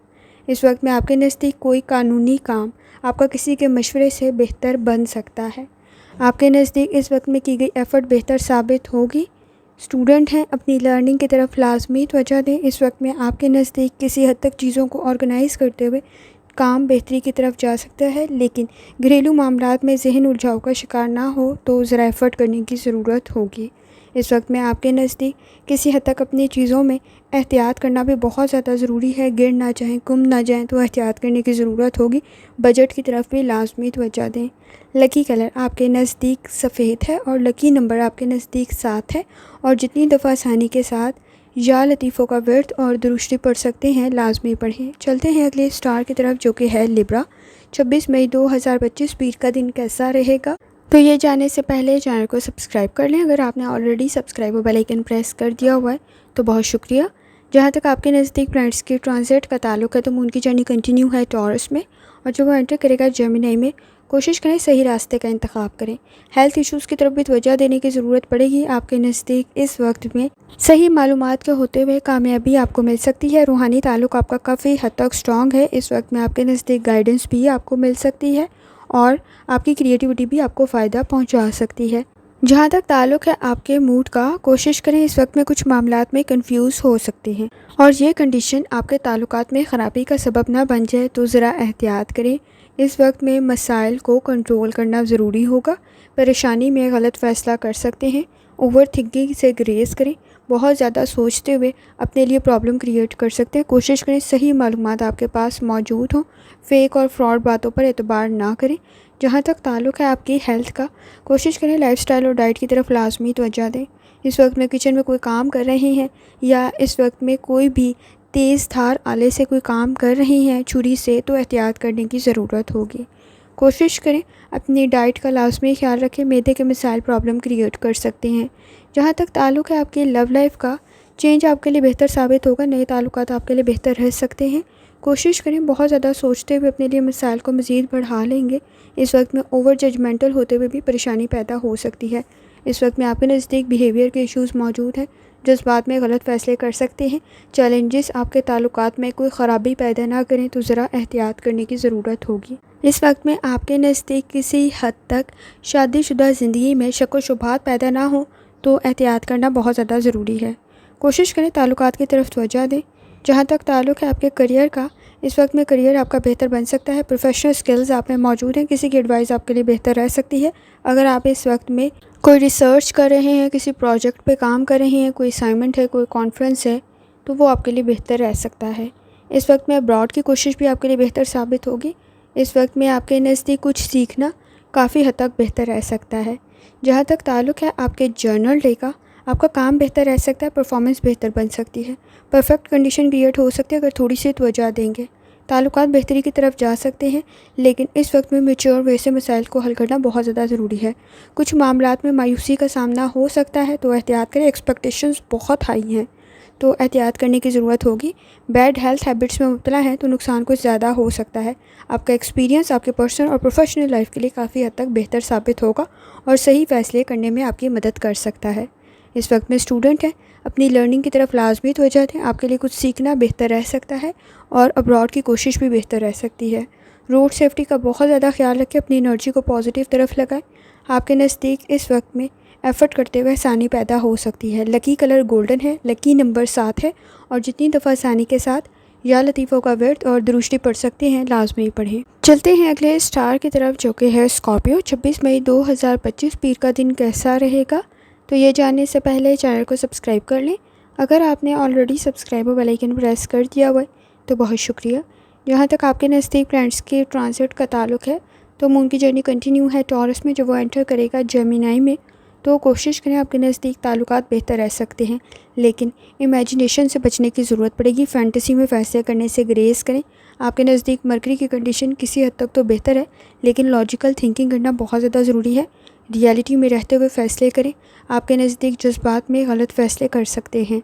इस वक्त में आपके नज़दीक कोई कानूनी काम आपका किसी के मशवरे से बेहतर बन सकता है। आपके नज़दीक इस वक्त में की गई एफ़र्ट बेहतर साबित होगी। स्टूडेंट हैं, अपनी लर्निंग की तरफ लाजमी तवज्जो दें। इस वक्त में आपके नज़दीक किसी हद तक चीज़ों को ऑर्गेनाइज़ करते हुए काम बेहतरी की तरफ जा सकता है, लेकिन घरेलू मामलात में ज़हन उलझाव का शिकार ना हो तो ज़रा एफ़र्ट करने की ज़रूरत होगी। इस वक्त में आपके नज़दीक किसी हद तक अपनी चीज़ों में एहतियात करना भी बहुत ज़्यादा ज़रूरी है। गिर ना जाएं, गुम ना जाएं तो एहतियात करने की ज़रूरत होगी। बजट की तरफ भी लाजमी तवज्जो दें। लकी कलर आपके नज़दीक सफ़ेद है और लकी नंबर आपके नज़दीक 7 है। और जितनी दफ़ा आसानी के साथ या लतीफ़ों का वर्त और दुरुस्ती पढ़ सकते हैं, लाजमी पढ़ें। चलते हैं अगले स्टार की तरफ, जो कि है लिब्रा। 26 मई 2025 पीर का दिन कैसा रहेगा? तो ये जानने से पहले चैनल को सब्सक्राइब कर लें। अगर आपने ऑलरेडी सब्सक्राइब और बेल आइकन प्रेस कर दिया हुआ है तो बहुत शुक्रिया। जहाँ तक आपके नज़दीक प्लैनेट्स के ट्रांजिट का ताल्लुक़ है तो मून की जर्नी कंटिन्यू है टॉरस में, और जब वो एंटर करेगा जेमिनी में, कोशिश करें सही रास्ते का इंतखाब करें। हेल्थ इश्यूज़ की तरफ भी तवज्जो देने की ज़रूरत पड़ेगी। आपके नज़दीक इस वक्त में सही मालूमात के होते हुए कामयाबी आपको मिल सकती है। रूहानी ताल्लुक़ आपका काफ़ी हद तक स्ट्रॉन्ग है। इस वक्त में आपके नज़दीक गाइडेंस भी आपको मिल सकती है और आपकी क्रिएटिविटी भी आपको फ़ायदा पहुंचा सकती है। जहां तक ताल्लुक़ है आपके मूड का, कोशिश करें इस वक्त में कुछ मामलात में कंफ्यूज हो सकते हैं और ये कंडीशन आपके ताल्लुकात में ख़राबी का सबब ना बन जाए तो ज़रा एहतियात करें। इस वक्त में मसाइल को कंट्रोल करना ज़रूरी होगा। परेशानी में गलत फ़ैसला कर सकते हैं। ओवर थिंकिंग से ग्रेस करें। बहुत ज़्यादा सोचते हुए अपने लिए प्रॉब्लम क्रिएट कर सकते हैं। कोशिश करें सही मालूमात आपके पास मौजूद हों। फ़ेक और फ्रॉड बातों पर एतबार ना करें। जहाँ तक ताल्लुक़ है आपकी हेल्थ का, कोशिश करें लाइफ़स्टाइल और डाइट की तरफ लाजमी तवज्जो दें। इस वक्त में किचन में कोई काम कर रहे हैं या इस वक्त में कोई भी तेज़ धार आले से कोई काम कर रहे हैं, छुरी से, तो एहतियात करने की ज़रूरत होगी। कोशिश करें अपनी डाइट का लाजमी ख्याल रखें। मैदे के मसाइल प्रॉब्लम क्रिएट कर सकते हैं। जहाँ तक ताल्लुक़ है आपकी लव लाइफ का, चेंज आपके लिए बेहतर साबित होगा। नए ताल्लुकात आपके लिए बेहतर रह सकते हैं। कोशिश करें बहुत ज़्यादा सोचते हुए अपने लिए मसाइल को मज़ीद बढ़ा लेंगे। इस वक्त में ओवर जजमेंटल होते हुए भी परेशानी पैदा हो सकती है। इस वक्त में आपके नज़दीक बिहेवियर के इश्यूज़ मौजूद हैं। जज्बात में गलत फ़ैसले कर सकते हैं। चैलेंजेस आपके ताल्लुकात में कोई ख़राबी पैदा ना करें तो ज़रा एहतियात करने की ज़रूरत होगी। इस वक्त में आपके नज़दीक किसी हद तक शादीशुदा ज़िंदगी में शक व शुबहात पैदा ना हो तो एहतियात करना बहुत ज़्यादा ज़रूरी है। कोशिश करें ताल्लुकात की तरफ तवज्जो दें। जहाँ तक ताल्लुक़ है आपके करियर का, इस वक्त में करियर आपका बेहतर बन सकता है। प्रोफेशनल स्किल्स आप में मौजूद हैं। किसी की एडवाइस आपके लिए बेहतर रह सकती है। अगर आप इस वक्त में कोई रिसर्च कर रहे हैं, किसी प्रोजेक्ट पे काम कर रहे हैं, कोई असाइनमेंट है, कोई कॉन्फ्रेंस है, तो वो आपके लिए बेहतर रह सकता है। इस वक्त में अब्रॉड की कोशिश भी आपके लिए बेहतर साबित होगी। इस वक्त में आपके नज़दीक कुछ सीखना काफ़ी हद तक बेहतर रह सकता है। जहाँ तक ताल्लुक़ है आपके जर्नल डे का, आपका काम बेहतर रह सकता है। परफॉर्मेंस बेहतर बन सकती है। परफेक्ट कंडीशन क्रिएट हो सकती है अगर थोड़ी सी तवज्जो देंगे। ताल्लुकात बेहतरी की तरफ जा सकते हैं, लेकिन इस वक्त में मैच्योर वे से मसाइल को हल करना बहुत ज़्यादा ज़रूरी है। कुछ मामलात में मायूसी का सामना हो सकता है तो एहतियात करें। एक्सपेक्टेशंस बहुत हाई हैं तो एहतियात करने की ज़रूरत होगी। बैड हेल्थ हैबिट्स में मुब्तला हैं तो नुकसान कुछ ज़्यादा हो सकता है। आपका एक्सपीरियंस आपके पर्सनल और प्रोफेशनल लाइफ के लिए काफ़ी हद तक बेहतर साबित होगा और सही फ़ैसले करने में आपकी मदद कर सकता है। इस वक्त में स्टूडेंट हैं, अपनी लर्निंग की तरफ लाजमी तवज्जो दें। आपके लिए कुछ सीखना बेहतर रह सकता है और अब्रॉड की कोशिश भी बेहतर रह सकती है। रोड सेफ्टी का बहुत ज़्यादा ख्याल रखें। अपनी एनर्जी को पॉजिटिव तरफ लगाएं। आपके नज़दीक इस वक्त में एफ़र्ट करते हुए आसानी पैदा हो सकती है। लकी कलर गोल्डन है, लकी नंबर 7 है और जितनी दफ़ा आसानी के साथ या लतीफ़ों का वर्त और दरूशती पढ़ सकते हैं लाजमी पढ़ें। चलते हैं अगले स्टार की तरफ जो कि है स्कॉर्पियो। 26 मई 2025 पीर का दिन कैसा रहेगा, तो ये जानने से पहले चैनल को सब्सक्राइब कर लें। अगर आपने ऑलरेडी सब्सक्राइब और बेल आइकन प्रेस कर दिया हुआ है तो बहुत शुक्रिया। जहाँ तक आपके नज़दीक प्लैनेट्स के ट्रांजिट का ताल्लुक़ है तो मून की जर्नी कंटिन्यू है टॉरस में, जब वो एंटर करेगा जेमिनी में, तो कोशिश करें आपके नज़दीक ताल्लुकात बेहतर रह सकते हैं, लेकिन इमेजिनेशन से बचने की ज़रूरत पड़ेगी। फैंटेसी में फ़ैसले करने से ग्रेज़ करें। आपके नज़दीक मरकरी की कंडीशन किसी हद तक तो बेहतर है, लेकिन लॉजिकल थिंकिंग करना बहुत ज़्यादा ज़रूरी है। रियलिटी में रहते हुए फ़ैसले करें। आपके नज़दीक जज्बात में गलत फ़ैसले कर सकते हैं।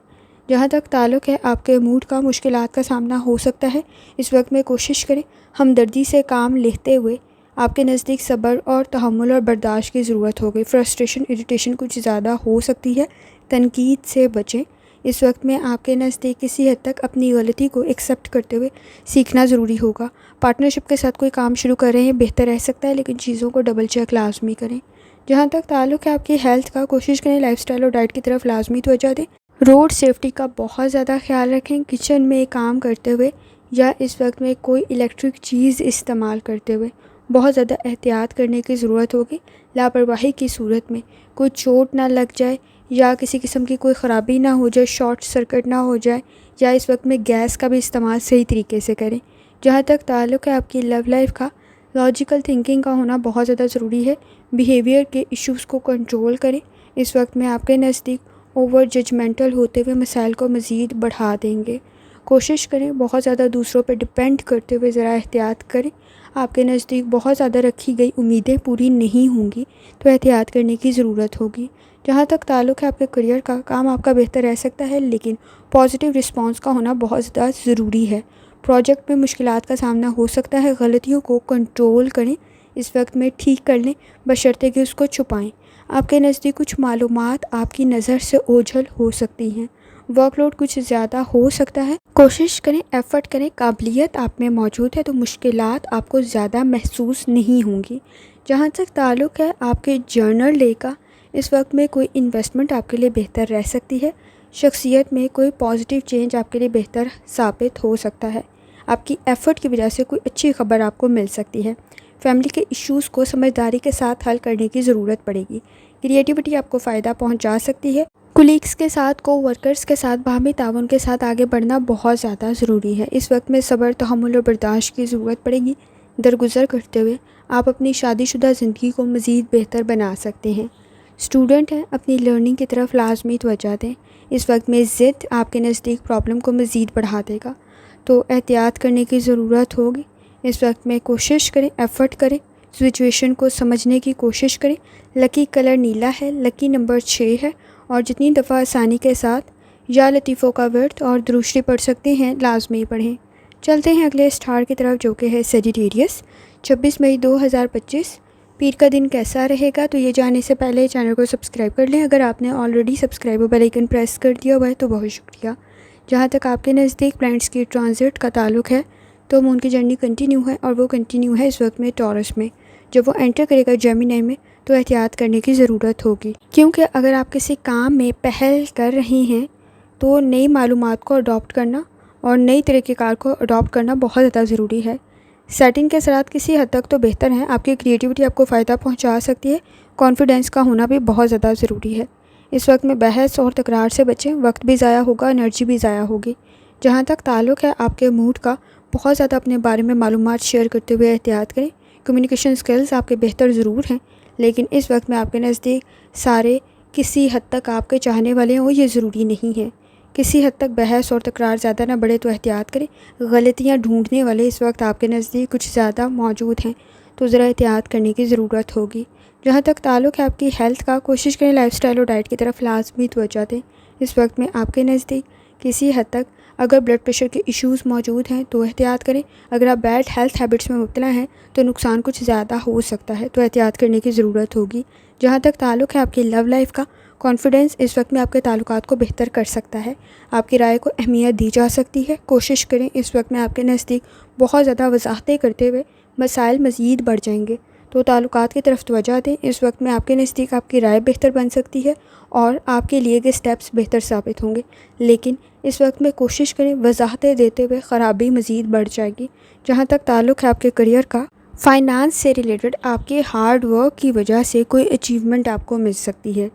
जहाँ तक ताल्लुक़ है आपके मूड का, मुश्किलात का सामना हो सकता है। इस वक्त में कोशिश करें हमदर्दी से काम लेते हुए। आपके नज़दीक सब्र और तहम्मुल और बर्दाश्त की ज़रूरत होगी। फ्रस्ट्रेशन, इरिटेशन कुछ ज़्यादा हो सकती है। तनकीद से बचें। इस वक्त में आपके नज़दीक किसी हद तक अपनी गलती को एक्सेप्ट करते हुए सीखना ज़रूरी होगा। पार्टनरशिप के साथ कोई काम शुरू कर रहे हैं, बेहतर रह सकता है, लेकिन चीज़ों को डबल चेक लाजमी करें। जहाँ तक ताल्लुक़ है आपकी हेल्थ का, कोशिश करें लाइफस्टाइल और डाइट की तरफ लाजमी तवज्जो दें। रोड सेफ्टी का बहुत ज़्यादा ख्याल रखें। किचन में काम करते हुए या इस वक्त में कोई इलेक्ट्रिक चीज़ इस्तेमाल करते हुए बहुत ज़्यादा एहतियात करने की ज़रूरत होगी। लापरवाही की सूरत में कोई चोट ना लग जाए या किसी किस्म की कोई ख़राबी ना हो जाए, शॉर्ट सर्किट ना हो जाए, या इस वक्त में गैस का भी इस्तेमाल सही तरीके से करें। जहाँ तक ताल्लुक़ है आपकी लव लाइफ का, लॉजिकल थिंकिंग का होना बहुत ज़्यादा ज़रूरी है। बिहेवियर के इश्यूज़ को कंट्रोल करें। इस वक्त में आपके नज़दीक ओवर जजमेंटल होते हुए मसाइल को मज़ीद बढ़ा देंगे। कोशिश करें बहुत ज़्यादा दूसरों पर डिपेंड करते हुए ज़रा एहतियात करें। आपके नज़दीक बहुत ज़्यादा रखी गई उम्मीदें पूरी नहीं होंगी तो एहतियात करने की ज़रूरत होगी। जहाँ तक ताल्लुक़ है आपके करियर का, काम आपका बेहतर रह सकता है, लेकिन पॉजिटिव रिस्पांस का होना बहुत ज़्यादा ज़रूरी है। प्रोजेक्ट में मुश्किलात का सामना हो सकता है। गलतियों को कंट्रोल करें, इस वक्त में ठीक कर लें, बशर्ते कि उसको छुपाएं। आपके नज़दीक कुछ मालूमात आपकी नज़र से ओझल हो सकती हैं। वर्कलोड कुछ ज़्यादा हो सकता है। कोशिश करें, एफ़र्ट करें। काबिलियत आप में मौजूद है तो मुश्किलात आपको ज़्यादा महसूस नहीं होंगी। जहाँ तक ताल्लुक़ है आपके जर्नल डे का, इस वक्त में कोई इन्वेस्टमेंट आपके लिए बेहतर रह सकती है। शख्सियत में कोई पॉजिटिव चेंज आपके लिए बेहतर साबित हो सकता है। आपकी एफ़र्ट की वजह से कोई अच्छी खबर आपको मिल सकती है। फैमिली के इश्यूज़ को समझदारी के साथ हल करने की ज़रूरत पड़ेगी। क्रिएटिविटी आपको फ़ायदा पहुंचा सकती है। कुलीग्स के साथ, को-वर्कर्स के साथ बाहमी ताउन के साथ आगे बढ़ना बहुत ज़्यादा ज़रूरी है। इस वक्त में सब्र, तहम्मुल और बर्दाश्त की ज़रूरत पड़ेगी। दरगुजर करते हुए आप अपनी शादीशुदा ज़िंदगी को मज़ीद बेहतर बना सकते हैं। स्टूडेंट हैं, अपनी लर्निंग की तरफ लाजमी तवज्जो दें। इस वक्त में ज़िद आपके नज़दीक प्रॉब्लम को मज़ीद बढ़ा देगा, तो एहतियात करने की ज़रूरत होगी। इस वक्त में कोशिश करें, एफ़र्ट करें, सिचुएशन को समझने की कोशिश करें। लकी कलर नीला है, लकी नंबर 6 है और जितनी दफ़ा आसानी के साथ या लतीफ़ों का वर्त और दरूशती पढ़ सकते हैं लाजमी पढ़ें। चलते हैं अगले स्टार की तरफ जो कि है सेजिटेरियस। 26 मई 2025 पीर का दिन कैसा रहेगा, तो ये जानने से पहले चैनल को सब्सक्राइब कर लें। अगर आपने ऑलरेडी सब्सक्राइब और बेल आइकन प्रेस कर दिया हुआ है तो बहुत शुक्रिया। जहाँ तक आपके नज़दीक प्लैनेट्स की ट्रांजिट का ताल्लुक़ है तो मून की जर्नी कंटिन्यू है और वो कंटिन्यू है इस वक्त में टॉरस में। जब वो एंटर करेगा जेमिनी में तो एहतियात करने की ज़रूरत होगी, क्योंकि अगर आप किसी काम में पहल कर रहे हैं तो नई मालूमात को अडॉप्ट करना और नई तरीक़ेकार को अडॉप्ट करना बहुत ज़्यादा ज़रूरी है। सेटिंग के साथ किसी हद तक तो बेहतर है। आपकी क्रिएटिविटी आपको फ़ायदा पहुंचा सकती है। कॉन्फिडेंस का होना भी बहुत ज़्यादा ज़रूरी है। इस वक्त में बहस और तकरार से बचें, वक्त भी ज़ाया होगा, एनर्जी भी ज़ाया होगी। जहाँ तक ताल्लुक़ है आपके मूड का, बहुत ज़्यादा अपने बारे में मालूमात शेयर करते हुए एहतियात करें। कम्युनिकेशन स्किल्स आपके बेहतर ज़रूर हैं, लेकिन इस वक्त में आपके नज़दीक सारे किसी हद तक आपके चाहने वाले हों ये ज़रूरी नहीं है। किसी हद तक बहस और तकरार ज़्यादा ना बढ़े तो एहतियात करें। गलतियाँ ढूंढने वाले इस वक्त आपके नज़दीक कुछ ज़्यादा मौजूद हैं, तो ज़रा एहतियात करने की ज़रूरत होगी। जहाँ तक ताल्लुक़ है आपकी हेल्थ का, कोशिश करें लाइफस्टाइल और डाइट की तरफ लाजमी तवज्जो दें। इस वक्त में आपके नज़दीक किसी हद तक अगर ब्लड प्रेशर के इश्यूज़ मौजूद हैं तो एहतियात करें। अगर आप बैड हेल्थ हैबिट्स में मुब्तला हैं तो नुकसान कुछ ज़्यादा हो सकता है, तो एहतियात करने की ज़रूरत होगी। जहाँ तक ताल्लुक़ है आपकी लव लाइफ का, कॉन्फिडेंस इस वक्त में आपके ताल्लुकात को बेहतर कर सकता है। आपकी राय को अहमियत दी जा सकती है। कोशिश करें, इस वक्त में आपके नज़दीक बहुत ज़्यादा वजाहतें करते हुए मसाइल मज़ीद बढ़ जाएंगे, तो ताल्लुकात की तरफ तवज्जो दें। इस वक्त में आपके नज़दीक आपकी राय बेहतर बन सकती है और आपके लिए के स्टेप्स बेहतर साबित होंगे, लेकिन इस वक्त में कोशिश करें वजाहतें देते हुए ख़राबी मज़ीद बढ़ जाएगी। जहाँ तक ताल्लुक़ है आपके करियर का, फाइनेंस से रिलेटेड आपके हार्ड वर्क की वजह से कोई अचीवमेंट आपको मिल सकती है।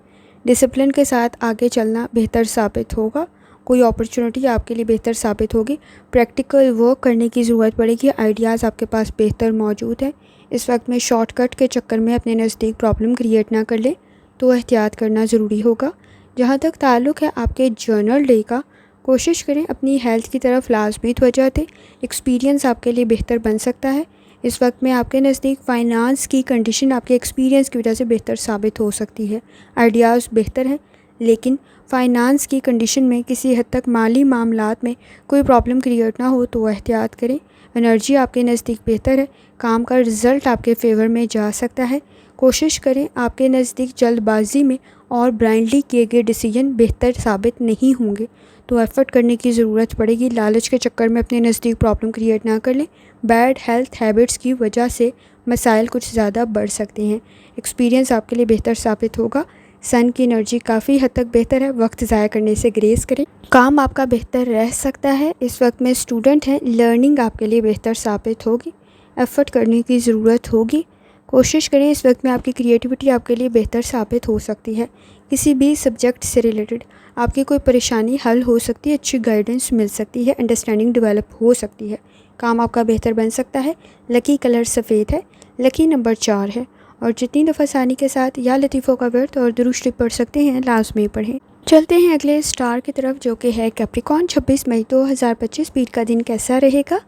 डिसिप्लिन के साथ आगे चलना बेहतर साबित होगा। कोई अपॉर्चुनिटी आपके लिए बेहतर साबित होगी। प्रैक्टिकल वर्क करने की ज़रूरत पड़ेगी। आइडियाज़ आपके पास बेहतर मौजूद हैं। इस वक्त में शॉर्टकट के चक्कर में अपने नज़दीक प्रॉब्लम क्रिएट ना कर लें, तो एहतियात करना ज़रूरी होगा। जहाँ तक ताल्लुक़ है आपके जर्नल डे का, कोशिश करें अपनी हेल्थ की तरफ लाजमी तवज्जो दें। एक्सपीरियंस आपके लिए बेहतर बन सकता है। इस वक्त में आपके नज़दीक फ़ाइनेंस की कंडीशन आपके एक्सपीरियंस की वजह से बेहतर साबित हो सकती है। आइडियाज़ बेहतर हैं, लेकिन फ़ाइनेंस की कंडीशन में किसी हद तक माली मामलात में कोई प्रॉब्लम क्रिएट ना हो तो एहतियात करें। एनर्जी आपके नज़दीक बेहतर है। काम का रिज़ल्ट आपके फेवर में जा सकता है। कोशिश करें आपके नज़दीक जल्दबाजी में और ब्लाइंडली किए गए डिसीजन बेहतर साबित नहीं होंगे, तो एफ़र्ट करने की ज़रूरत पड़ेगी। लालच के चक्कर में अपने नज़दीक प्रॉब्लम क्रिएट ना कर लें। बैड हेल्थ हैबिट्स की वजह से मसाइल कुछ ज़्यादा बढ़ सकते हैं। एक्सपीरियंस आपके लिए बेहतर साबित होगा। सन की एनर्जी काफ़ी हद तक बेहतर है। वक्त ज़ाया करने से ग्रेस करें। काम आपका बेहतर रह सकता है। इस वक्त में स्टूडेंट हैं, लर्निंग आपके लिए बेहतर साबित होगी। एफ़र्ट करने की ज़रूरत होगी। कोशिश करें। इस वक्त में आपकी क्रिएटिविटी आपके लिए बेहतर साबित हो सकती है। किसी भी सब्जेक्ट से रिलेटेड आपकी कोई परेशानी हल हो सकती है। अच्छी गाइडेंस मिल सकती है। अंडरस्टैंडिंग डेवलप हो सकती है। काम आपका बेहतर बन सकता है। लकी कलर सफ़ेद है। लकी नंबर 4 है। और जितनी दफ़ा आसानी के साथ या लतीफ़ों का वर्त और दुरूद शरीफ पढ़ सकते हैं, लाजमी पढ़ें। चलते हैं अगले स्टार की तरफ, जो कि है कैप्रिकॉर्न। 26 मई 2025 पीर का दिन कैसा रहेगा,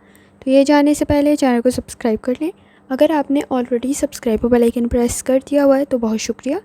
तो ये जानने से पहले चैनल को सब्सक्राइब कर लें। अगर आपने already subscribe bell icon press कर दिया हुआ है तो बहुत शुक्रिया।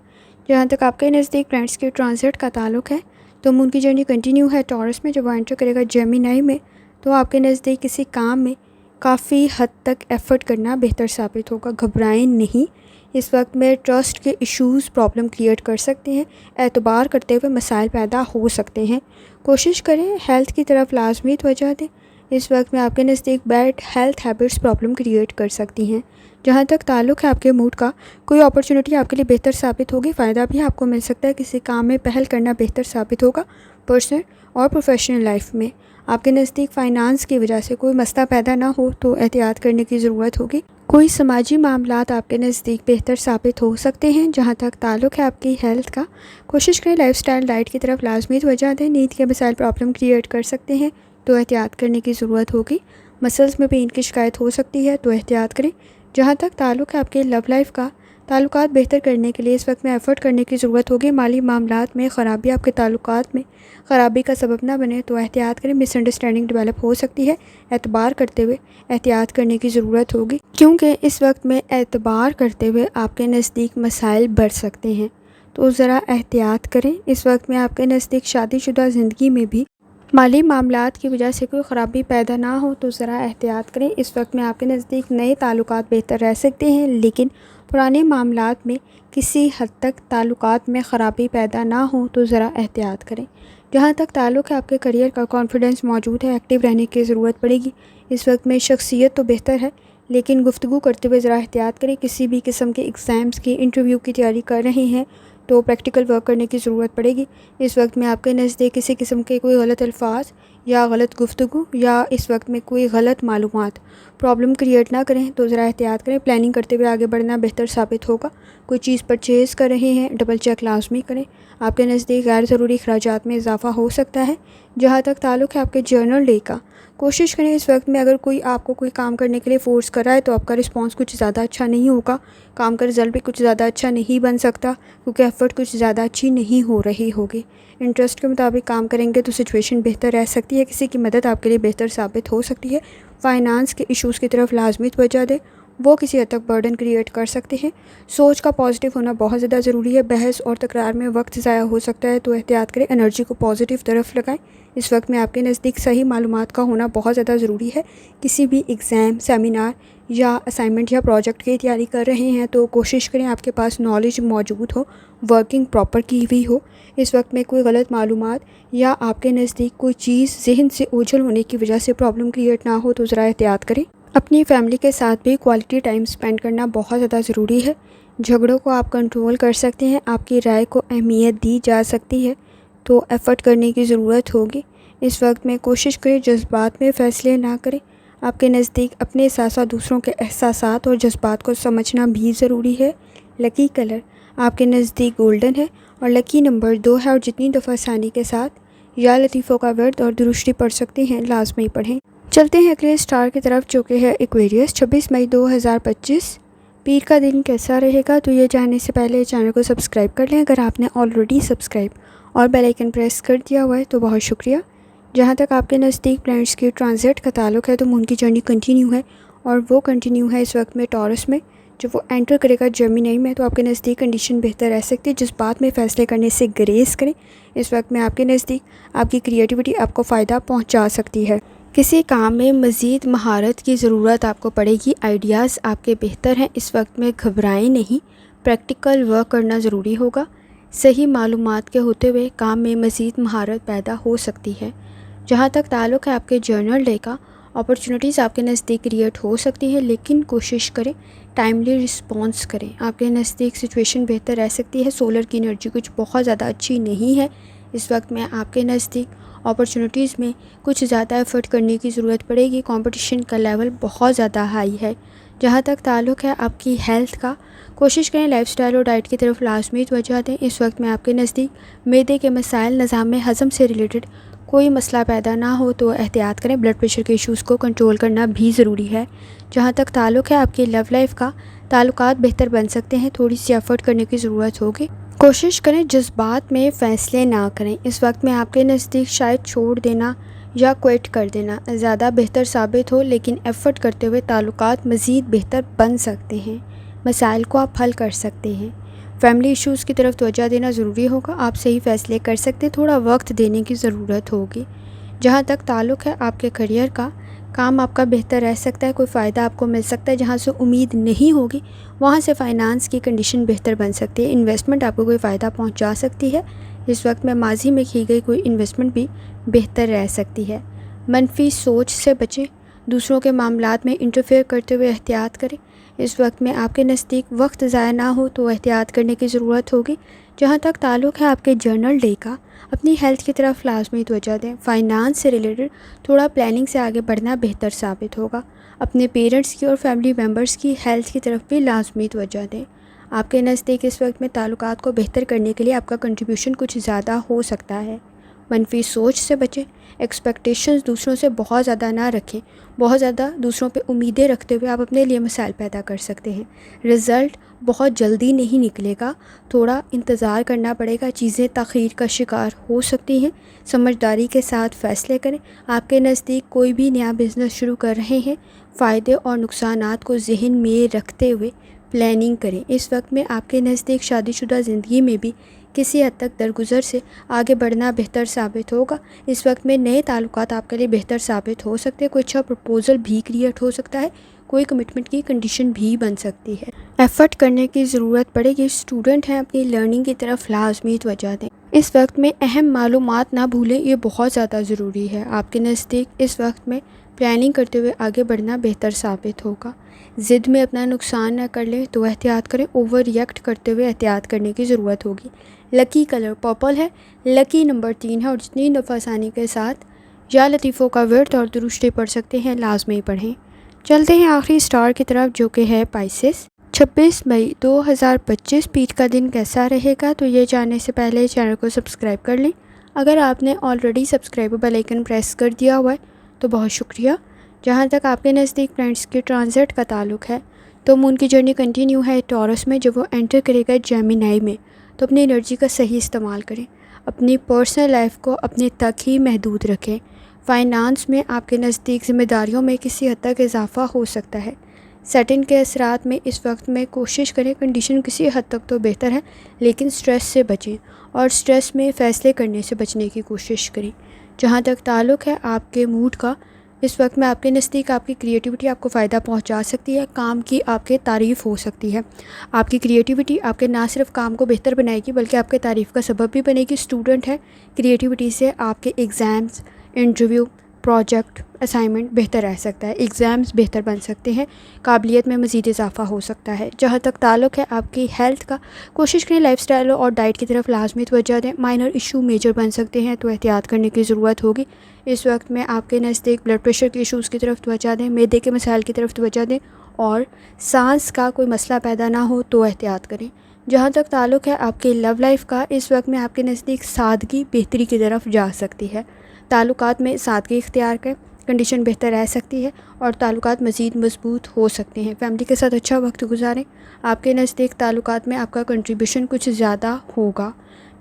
जहाँ तक आपके नज़दीक प्लैनेट्स के ट्रांजिट का ताल्लुक़ है, तो मून की जर्नी कंटिन्यू है टॉरस में। जब वो एंटर करेगा जेमिनी में, तो आपके नज़दीक किसी काम में काफ़ी हद तक एफ़र्ट करना बेहतर साबित होगा। घबराएं नहीं। इस वक्त में ट्रस्ट के इश्यूज़ प्रॉब्लम क्रिएट कर सकते हैं। एतबार करते हुए मसाइल पैदा हो सकते हैं। कोशिश करें हेल्थ की तरफ लाजमी तवज्जो दें। इस वक्त में आपके नज़दीक bad health habits problem create कर सकती हैं। जहाँ तक ताल्लुक़ है आपके मूड का, कोई अपॉर्चुनिटी आपके लिए बेहतर साबित होगी। फ़ायदा भी आपको मिल सकता है। किसी काम में पहल करना बेहतर साबित होगा। पर्सनल और प्रोफेशनल लाइफ में आपके नज़दीक फ़ाइनेंस की वजह से कोई मसला पैदा ना हो तो एहतियात करने की ज़रूरत होगी। कोई समाजी मामलात आपके नज़दीक बेहतर साबित हो सकते हैं। जहाँ तक ताल्लुक़ है आपकी हेल्थ का, कोशिश करें लाइफस्टाइल डाइट की तरफ लाजमी तवज्जो दें। नींद के मसाइल प्रॉब्लम क्रिएट कर सकते हैं, तो एहतियात करने की ज़रूरत होगी। मसल्स में पेन की शिकायत हो सकती है, तो एहतियात करें। जहाँ तक ताल्लुक़ है आपके लव लाइफ का, ताल्लुकात बेहतर करने के लिए इस वक्त में एफ़र्ट करने की ज़रूरत होगी। माली मामलात में ख़राबी आपके ताल्लुकात में ख़राबी का सबब ना बने, तो एहतियात करें। मिसअंडरस्टैंडिंग डेवलप हो सकती है। एतबार करते हुए एहतियात करने की ज़रूरत होगी, क्योंकि इस वक्त में एतबार करते हुए आपके नज़दीक मसाइल बढ़ सकते हैं, तो ज़रा एहतियात करें। इस वक्त में आपके नज़दीक शादीशुदा ज़िंदगी में भी माली मामलात की वजह से कोई ख़राबी पैदा ना हो, तो ज़रा एहतियात करें। इस वक्त में आपके नज़दीक नए ताल्लुकात बेहतर रह सकते हैं, लेकिन पुराने मामलात में किसी हद तक ताल्लुकात में ख़राबी पैदा ना हो, तो ज़रा एहतियात करें। जहाँ तक ताल्लुक़ है आपके करियर का, कॉन्फिडेंस मौजूद है। एक्टिव रहने की ज़रूरत पड़ेगी। इस वक्त में शख्सियत तो बेहतर है, लेकिन गुफ्तगू करते हुए ज़रा एहतियात करें। किसी भी किस्म के एग्ज़ाम्स की, इंटरव्यू की तैयारी कर रहे हैं तो प्रैक्टिकल वर्क करने की ज़रूरत पड़ेगी। इस वक्त में आपके नज़दीक किसी किस्म के कोई गलत अल्फाज या गलत गुफ्तगू या इस वक्त में कोई गलत मालूमात प्रॉब्लम क्रिएट ना करें, तो ज़रा एहतियात करें। प्लानिंग करते हुए आगे बढ़ना बेहतर साबित होगा। कोई चीज़ परचेज़ कर रहे हैं, डबल चेक लाजमी करें। आपके नज़दीक गैर ज़रूरी अखराजात में इजाफ़ा हो सकता है। जहाँ तक ताल्लुक़ है आपके जर्नल डे का, कोशिश करें इस वक्त में अगर कोई आपको कोई काम करने के लिए फ़ोर्स कर रहा है, तो आपका रिस्पॉन्स कुछ ज़्यादा अच्छा नहीं होगा। काम का रिज़ल्ट भी कुछ ज़्यादा अच्छा नहीं बन सकता, क्योंकि एफ़र्ट कुछ ज़्यादा अच्छी नहीं हो रही होगी। इंटरेस्ट के मुताबिक काम करेंगे तो सिचुएशन बेहतर रह सकती है। किसी की मदद आपके लिए बेहतर साबित हो सकती है। फ़ाइनेंस के इशूज़ की तरफ लाजमी तवज्जो दें, वो किसी हद तक बर्डन क्रिएट कर सकते हैं। सोच का पॉजिटिव होना बहुत ज़्यादा ज़रूरी है। बहस और तकरार में वक्त ज़ाया हो सकता है, तो एहतियात करें। एनर्जी को पॉजिटिव तरफ लगाएं। इस वक्त में आपके नज़दीक सही मालूमात का होना बहुत ज़्यादा ज़रूरी है। किसी भी एग्ज़ाम, सेमिनार या असाइनमेंट या प्रोजेक्ट की तैयारी कर रहे हैं, तो कोशिश करें आपके पास नॉलेज मौजूद हो, वर्किंग प्रॉपर की हुई हो। इस वक्त में कोई गलत मालूमात या आपके नज़दीक कोई चीज़ जहन से ओझल होने की वजह से प्रॉब्लम क्रिएट ना हो, तो ज़रा एहतियात करें। अपनी फैमिली के साथ भी क्वालिटी टाइम स्पेंड करना बहुत ज़्यादा ज़रूरी है। झगड़ों को आप कंट्रोल कर सकते हैं, आपकी राय को अहमियत दी जा सकती है, तो एफ़र्ट करने की ज़रूरत होगी। इस वक्त में कोशिश करें जज़्बात में फ़ैसले ना करें। आपके नज़दीक अपने साथ-साथ दूसरों के एहसासात और जज़्बात को समझना भी ज़रूरी है। लकी कलर आपके नज़दीक गोल्डन है और लकी नंबर 2 है और जितनी दफ़ा आसानी के साथ या लतीफ़ों का वर्द और दुरुस्ती पढ़ सकते हैं, लाज़मी पढ़ें। चलते हैं अगले स्टार की तरफ जो कि है एक्वेरियस। 26 मई 2025 पीर का दिन कैसा रहेगा, तो ये जानने से पहले चैनल को सब्सक्राइब कर लें अगर आपने ऑलरेडी सब्सक्राइब और बेल आइकन प्रेस कर दिया हुआ है तो बहुत शुक्रिया। जहाँ तक आपके नज़दीक प्लैनेट्स की ट्रांजिट का ताल्लुक़ है तो मून की जर्नी कंटिन्यू है और वो कंटिन्यू है इस वक्त में टॉरस में, जब वो एंटर करेगा जेमिनी में तो आपके नज़दीक कंडीशन बेहतर रह सकती है। जिस बात में फ़ैसले करने से ग्रेस करें। इस वक्त में आपके नज़दीक आपकी क्रिएटिविटी आपको फ़ायदा पहुँचा सकती है। किसी काम में मज़ीद महारत की ज़रूरत आपको पड़ेगी। आइडियाज़ आपके बेहतर हैं, इस वक्त में घबराएं नहीं, प्रैक्टिकल वर्क करना ज़रूरी होगा। सही मालूमात के होते हुए काम में मज़ीद महारत पैदा हो सकती है। जहाँ तक ताल्लुक़ है आपके जर्नल डे का, अपॉर्चुनिटीज़ आपके नज़दीक क्रिएट हो सकती है, लेकिन कोशिश करें टाइमली रिस्पॉन्स करें। आपके नज़दीक सिचुएशन बेहतर रह सकती है। सोलर की एनर्जी कुछ बहुत ज़्यादा अच्छी नहीं है। इस वक्त में आपके नज़दीक अपॉर्चुनिटीज़ में कुछ ज़्यादा एफ़र्ट करने की ज़रूरत पड़ेगी। कंपटीशन का लेवल बहुत ज़्यादा हाई है। जहाँ तक ताल्लुक़ है आपकी हेल्थ का, कोशिश करें लाइफ़स्टाइल और डाइट की तरफ लाजमी तवज्जो दें। इस वक्त में आपके नज़दीक मैदे के मसाइल, निज़ाम हज़म से रिलेटेड कोई मसला पैदा ना हो तो एहतियात करें। ब्लड प्रेशर के इश्यूज़ को कंट्रोल करना भी ज़रूरी है। जहाँ तक ताल्लुक़ है आपकी लव लाइफ का, ताल्लुकात बेहतर बन सकते हैं, थोड़ी सी एफ़र्ट करने की ज़रूरत होगी। कोशिश करें जज्बात में फ़ैसले ना करें। इस वक्त में आपके नज़दीक शायद छोड़ देना या क्विट कर देना ज़्यादा बेहतर साबित हो, लेकिन एफ़र्ट करते हुए ताल्लुकात मज़ीद बेहतर बन सकते हैं। मसाइल को आप हल कर सकते हैं। फैमिली इश्यूज़ की तरफ तवज्जो देना ज़रूरी होगा। आप सही फ़ैसले कर सकते हैं, थोड़ा वक्त देने की ज़रूरत होगी। जहाँ तक ताल्लुक़ है आपके करियर का, काम आपका बेहतर रह सकता है, कोई फ़ायदा आपको मिल सकता है। जहाँ से उम्मीद नहीं होगी वहाँ से फ़ाइनेंस की कंडीशन बेहतर बन सकती है। इन्वेस्टमेंट आपको कोई फ़ायदा पहुँचा सकती है। इस वक्त में माजी में की गई कोई इन्वेस्टमेंट भी बेहतर रह सकती है। मनफी सोच से बचें, दूसरों के मामलात में इंटरफेयर करते हुए एहतियात करें। इस वक्त में आपके नज़दीक वक्त ज़ाया ना हो तो एहतियात करने की ज़रूरत होगी। जहाँ तक ताल्लुक़ है आपके जर्नल डे का, अपनी हेल्थ की तरफ लाजमी तवज्जो दें। फाइनेंस से रिलेटेड थोड़ा प्लानिंग से आगे बढ़ना बेहतर साबित होगा। अपने पेरेंट्स की और फैमिली मेम्बर्स की हेल्थ की तरफ भी लाजमी तवज्जो दें। आपके नज़दीक इस वक्त में ताल्लुकात को बेहतर करने के लिए आपका कंट्रीब्यूशन कुछ ज़्यादा हो सकता है। मनफी सोच से बचें, एक्सपेक्टेशंस दूसरों से बहुत ज़्यादा ना रखें। बहुत ज़्यादा दूसरों पे उम्मीदें रखते हुए आप अपने लिए मसाइल पैदा कर सकते हैं। रिज़ल्ट बहुत जल्दी नहीं निकलेगा, थोड़ा इंतज़ार करना पड़ेगा। चीज़ें तख़ीर का शिकार हो सकती हैं। समझदारी के साथ फ़ैसले करें। आपके नज़दीक कोई भी नया बिज़नेस शुरू कर रहे हैं, फ़ायदे और नुकसानात को ज़हन में रखते हुए प्लानिंग करें। इस वक्त में आपके नज़दीक शादीशुदा ज़िंदगी में भी किसी हद तक दरगुजर से आगे बढ़ना बेहतर साबित होगा। इस वक्त में नए ताल्लुकात आपके लिए बेहतर साबित हो सकते हैं। कोई अच्छा प्रपोज़ल भी क्रिएट हो सकता है, कोई कमिटमेंट की कंडीशन भी बन सकती है। एफ़र्ट करने की ज़रूरत पड़ेगी। स्टूडेंट हैं, अपनी लर्निंग की तरफ लाजमी तवज्जो दें। इस वक्त में अहम मालूमात ना भूलें, ये बहुत ज़्यादा ज़रूरी है। आपके नज़दीक इस वक्त में प्लानिंग करते हुए आगे बढ़ना बेहतर साबित होगा। ज़िद में अपना नुकसान न कर लें तो एहतियात करें। ओवर रिएक्ट करते हुए एहतियात करने की ज़रूरत होगी। लकी कलर पर्पल है, लकी नंबर 3 है और जितनी दफ़ा आसानी के साथ या लतीफ़ों का वर्द और दुरुस्ती पढ़ सकते हैं, लाजमी पढ़ें। चलते हैं आखिरी स्टार की तरफ जो कि है पाइसेस। 26 मई 2025 पीर का दिन कैसा रहेगा, तो ये जानने से पहले चैनल को सब्सक्राइब कर लें। अगर आपने already subscribe bell icon press कर दिया हुआ है तो बहुत शुक्रिया। जहाँ तक आपके नज़दीक प्लैनेट्स के ट्रांजिट का ताल्लुक़ है तो मून की जर्नी कंटिन्यू है टॉरस में, जब वो एंटर करेगा जेमिनी में तो अपनी एनर्जी का सही इस्तेमाल करें। अपनी पर्सनल लाइफ को अपने तक ही महदूद रखें। फाइनेंस में आपके नज़दीक ज़िम्मेदारियों में किसी हद तक इजाफ़ा हो सकता है। सैटर्न के असरात में इस वक्त में कोशिश करें, कंडीशन किसी हद तक तो बेहतर है, लेकिन स्ट्रेस से बचें और स्ट्रेस में फ़ैसले करने से बचने की कोशिश करें। जहाँ तक ताल्लुक़ है आपके मूड का, इस वक्त में आपके नज़दीक आपकी क्रिएटिविटी आपको फ़ायदा पहुंचा सकती है। काम की आपके तारीफ़ हो सकती है। आपकी क्रिएटिविटी आपके ना सिर्फ काम को बेहतर बनाएगी बल्कि आपके तारीफ़ का सबब भी बनेगी। स्टूडेंट है, क्रिएटिविटी से आपके एग्ज़ाम्स, इंटरव्यू, प्रोजेक्ट, असाइनमेंट बेहतर रह सकता है, एग्ज़ाम्स बेहतर बन सकते हैं, काबिलियत में मज़ीद इजाफ़ा हो सकता है। जहाँ तक ताल्लुक़ है आपकी हेल्थ का, कोशिश करें लाइफ़स्टाइल और डाइट की तरफ लाजमी तवज्जो दें। माइनर इशू मेजर बन सकते हैं तो एहतियात करने की ज़रूरत होगी। इस वक्त में आपके नज़दीक ब्लड प्रेशर के इशूज़ की तरफ तवज्जो दें, मैदे के मसाइल की तरफ तवज्जो दें और सांस का कोई मसला पैदा ना हो तो एहतियात करें। जहाँ तक ताल्लुक़ है आपके लव लाइफ का, इस वक्त में आपके नज़दीक सादगी बेहतरी की तरफ जा सकती है। ताल्लुकात में सादगी इख्तियार करें, कंडीशन बेहतर रह सकती है और ताल्लुकात मज़ीद मजबूत हो सकते हैं। फैमिली के साथ अच्छा वक्त गुजारें। आपके नज़दीक ताल्लुकात में आपका कंट्रीब्यूशन कुछ ज़्यादा होगा।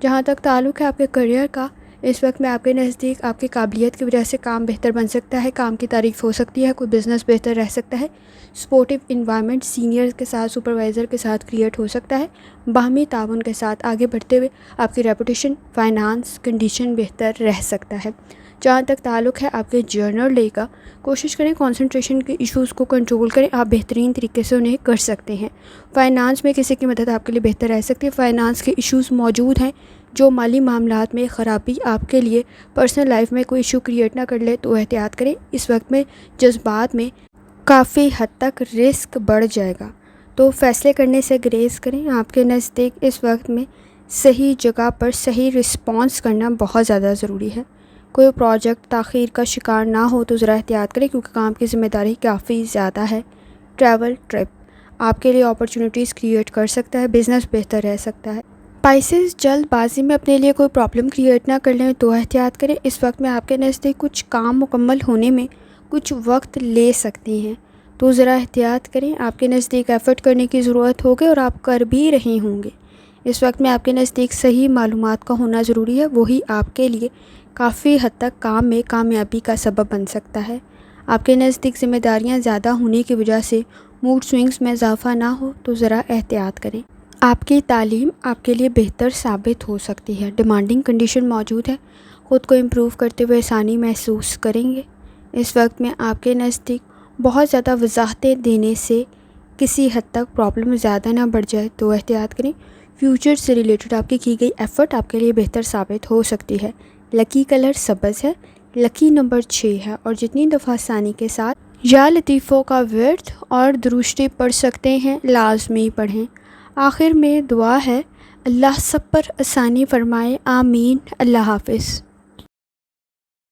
जहाँ तक ताल्लुक़ है आपके करियर का, इस वक्त में आपके नज़दीक आपकी काबिलियत की वजह से काम बेहतर बन सकता है, काम की तारीफ़ हो सकती है, कोई बिज़नेस बेहतर रह सकता है। सपोर्टिव इन्वायरमेंट सीनियर्स के साथ, सुपरवाइज़र के साथ क्रिएट हो सकता है। बाहमी ताउन के साथ आगे बढ़ते हुए आपकी रेपुटेशन, फाइनेंस कंडीशन बेहतर रह सकता है। जहाँ तक ताल्लुक़ है आपके जर्नल डे का, कोशिश करें कंसंट्रेशन के इश्यूज़ को कंट्रोल करें, आप बेहतरीन तरीके से उन्हें कर सकते हैं। फाइनेंस में किसी की मदद आपके लिए बेहतर रह सकती है। फाइनेंस के इश्यूज़ मौजूद हैं, जो माली मामलात में ख़राबी आपके लिए पर्सनल लाइफ में कोई इशू क्रिएट ना कर ले तो एहतियात करें। इस वक्त में जज्बात में काफ़ी हद तक रिस्क बढ़ जाएगा, तो फ़ैसले करने से ग्रेज़ करें। आपके नज़दीक इस वक्त में सही जगह पर सही रिस्पॉन्स करना बहुत ज़्यादा ज़रूरी है। कोई प्रोजेक्ट ताख़ीर का शिकार ना हो तो ज़रा एहतियात करें, क्योंकि काम की ज़िम्मेदारी काफ़ी ज़्यादा है। ट्रैवल ट्रिप आपके लिए अपॉर्चुनिटीज़ क्रिएट कर सकता है, बिज़नेस बेहतर रह सकता है। स्पाइसेस जल्दबाजी में अपने लिए कोई प्रॉब्लम क्रिएट ना कर लें तो एहतियात करें। इस वक्त में आपके नज़दीक कुछ काम मुकम्मल होने में कुछ वक्त ले सकती हैं, तो ज़रा एहतियात करें। आपके नज़दीक एफ़र्ट करने की ज़रूरत होगी और आप कर भी रहे होंगे। इस वक्त में आपके नज़दीक सही मालूमात का होना ज़रूरी है, वही आपके लिए काफ़ी हद तक काम में कामयाबी का सबब बन सकता है। आपके नज़दीक ज़िम्मेदारियाँ ज़्यादा होने की वजह से मूड स्विंग्स में इजाफ़ा ना हो तो ज़रा एहतियात करें। आपकी तालीम आपके लिए बेहतर साबित हो सकती है। डिमांडिंग कंडीशन मौजूद है, ख़ुद को इम्प्रूव करते हुए आसानी महसूस करेंगे। इस वक्त में आपके नज़दीक बहुत ज़्यादा वजाहतें देने से किसी हद तक प्रॉब्लम ज़्यादा ना बढ़ जाए तो एहतियात करें। फ्यूचर से रिलेटेड आपकी की गई एफ़र्ट आपके लिए बेहतर साबित हो सकती है। लकी कलर सब्ज़ है, लकी नंबर 6 है और जितनी दफ़ा आसानी के साथ या लतीफ़ों का वर्द और दुरूस्ती पढ़ सकते हैं लाजमी पढ़ें। आखिर में दुआ है, अल्लाह सब पर आसानी फ़रमाए, आमीन। अल्लाह हाफ़िज़।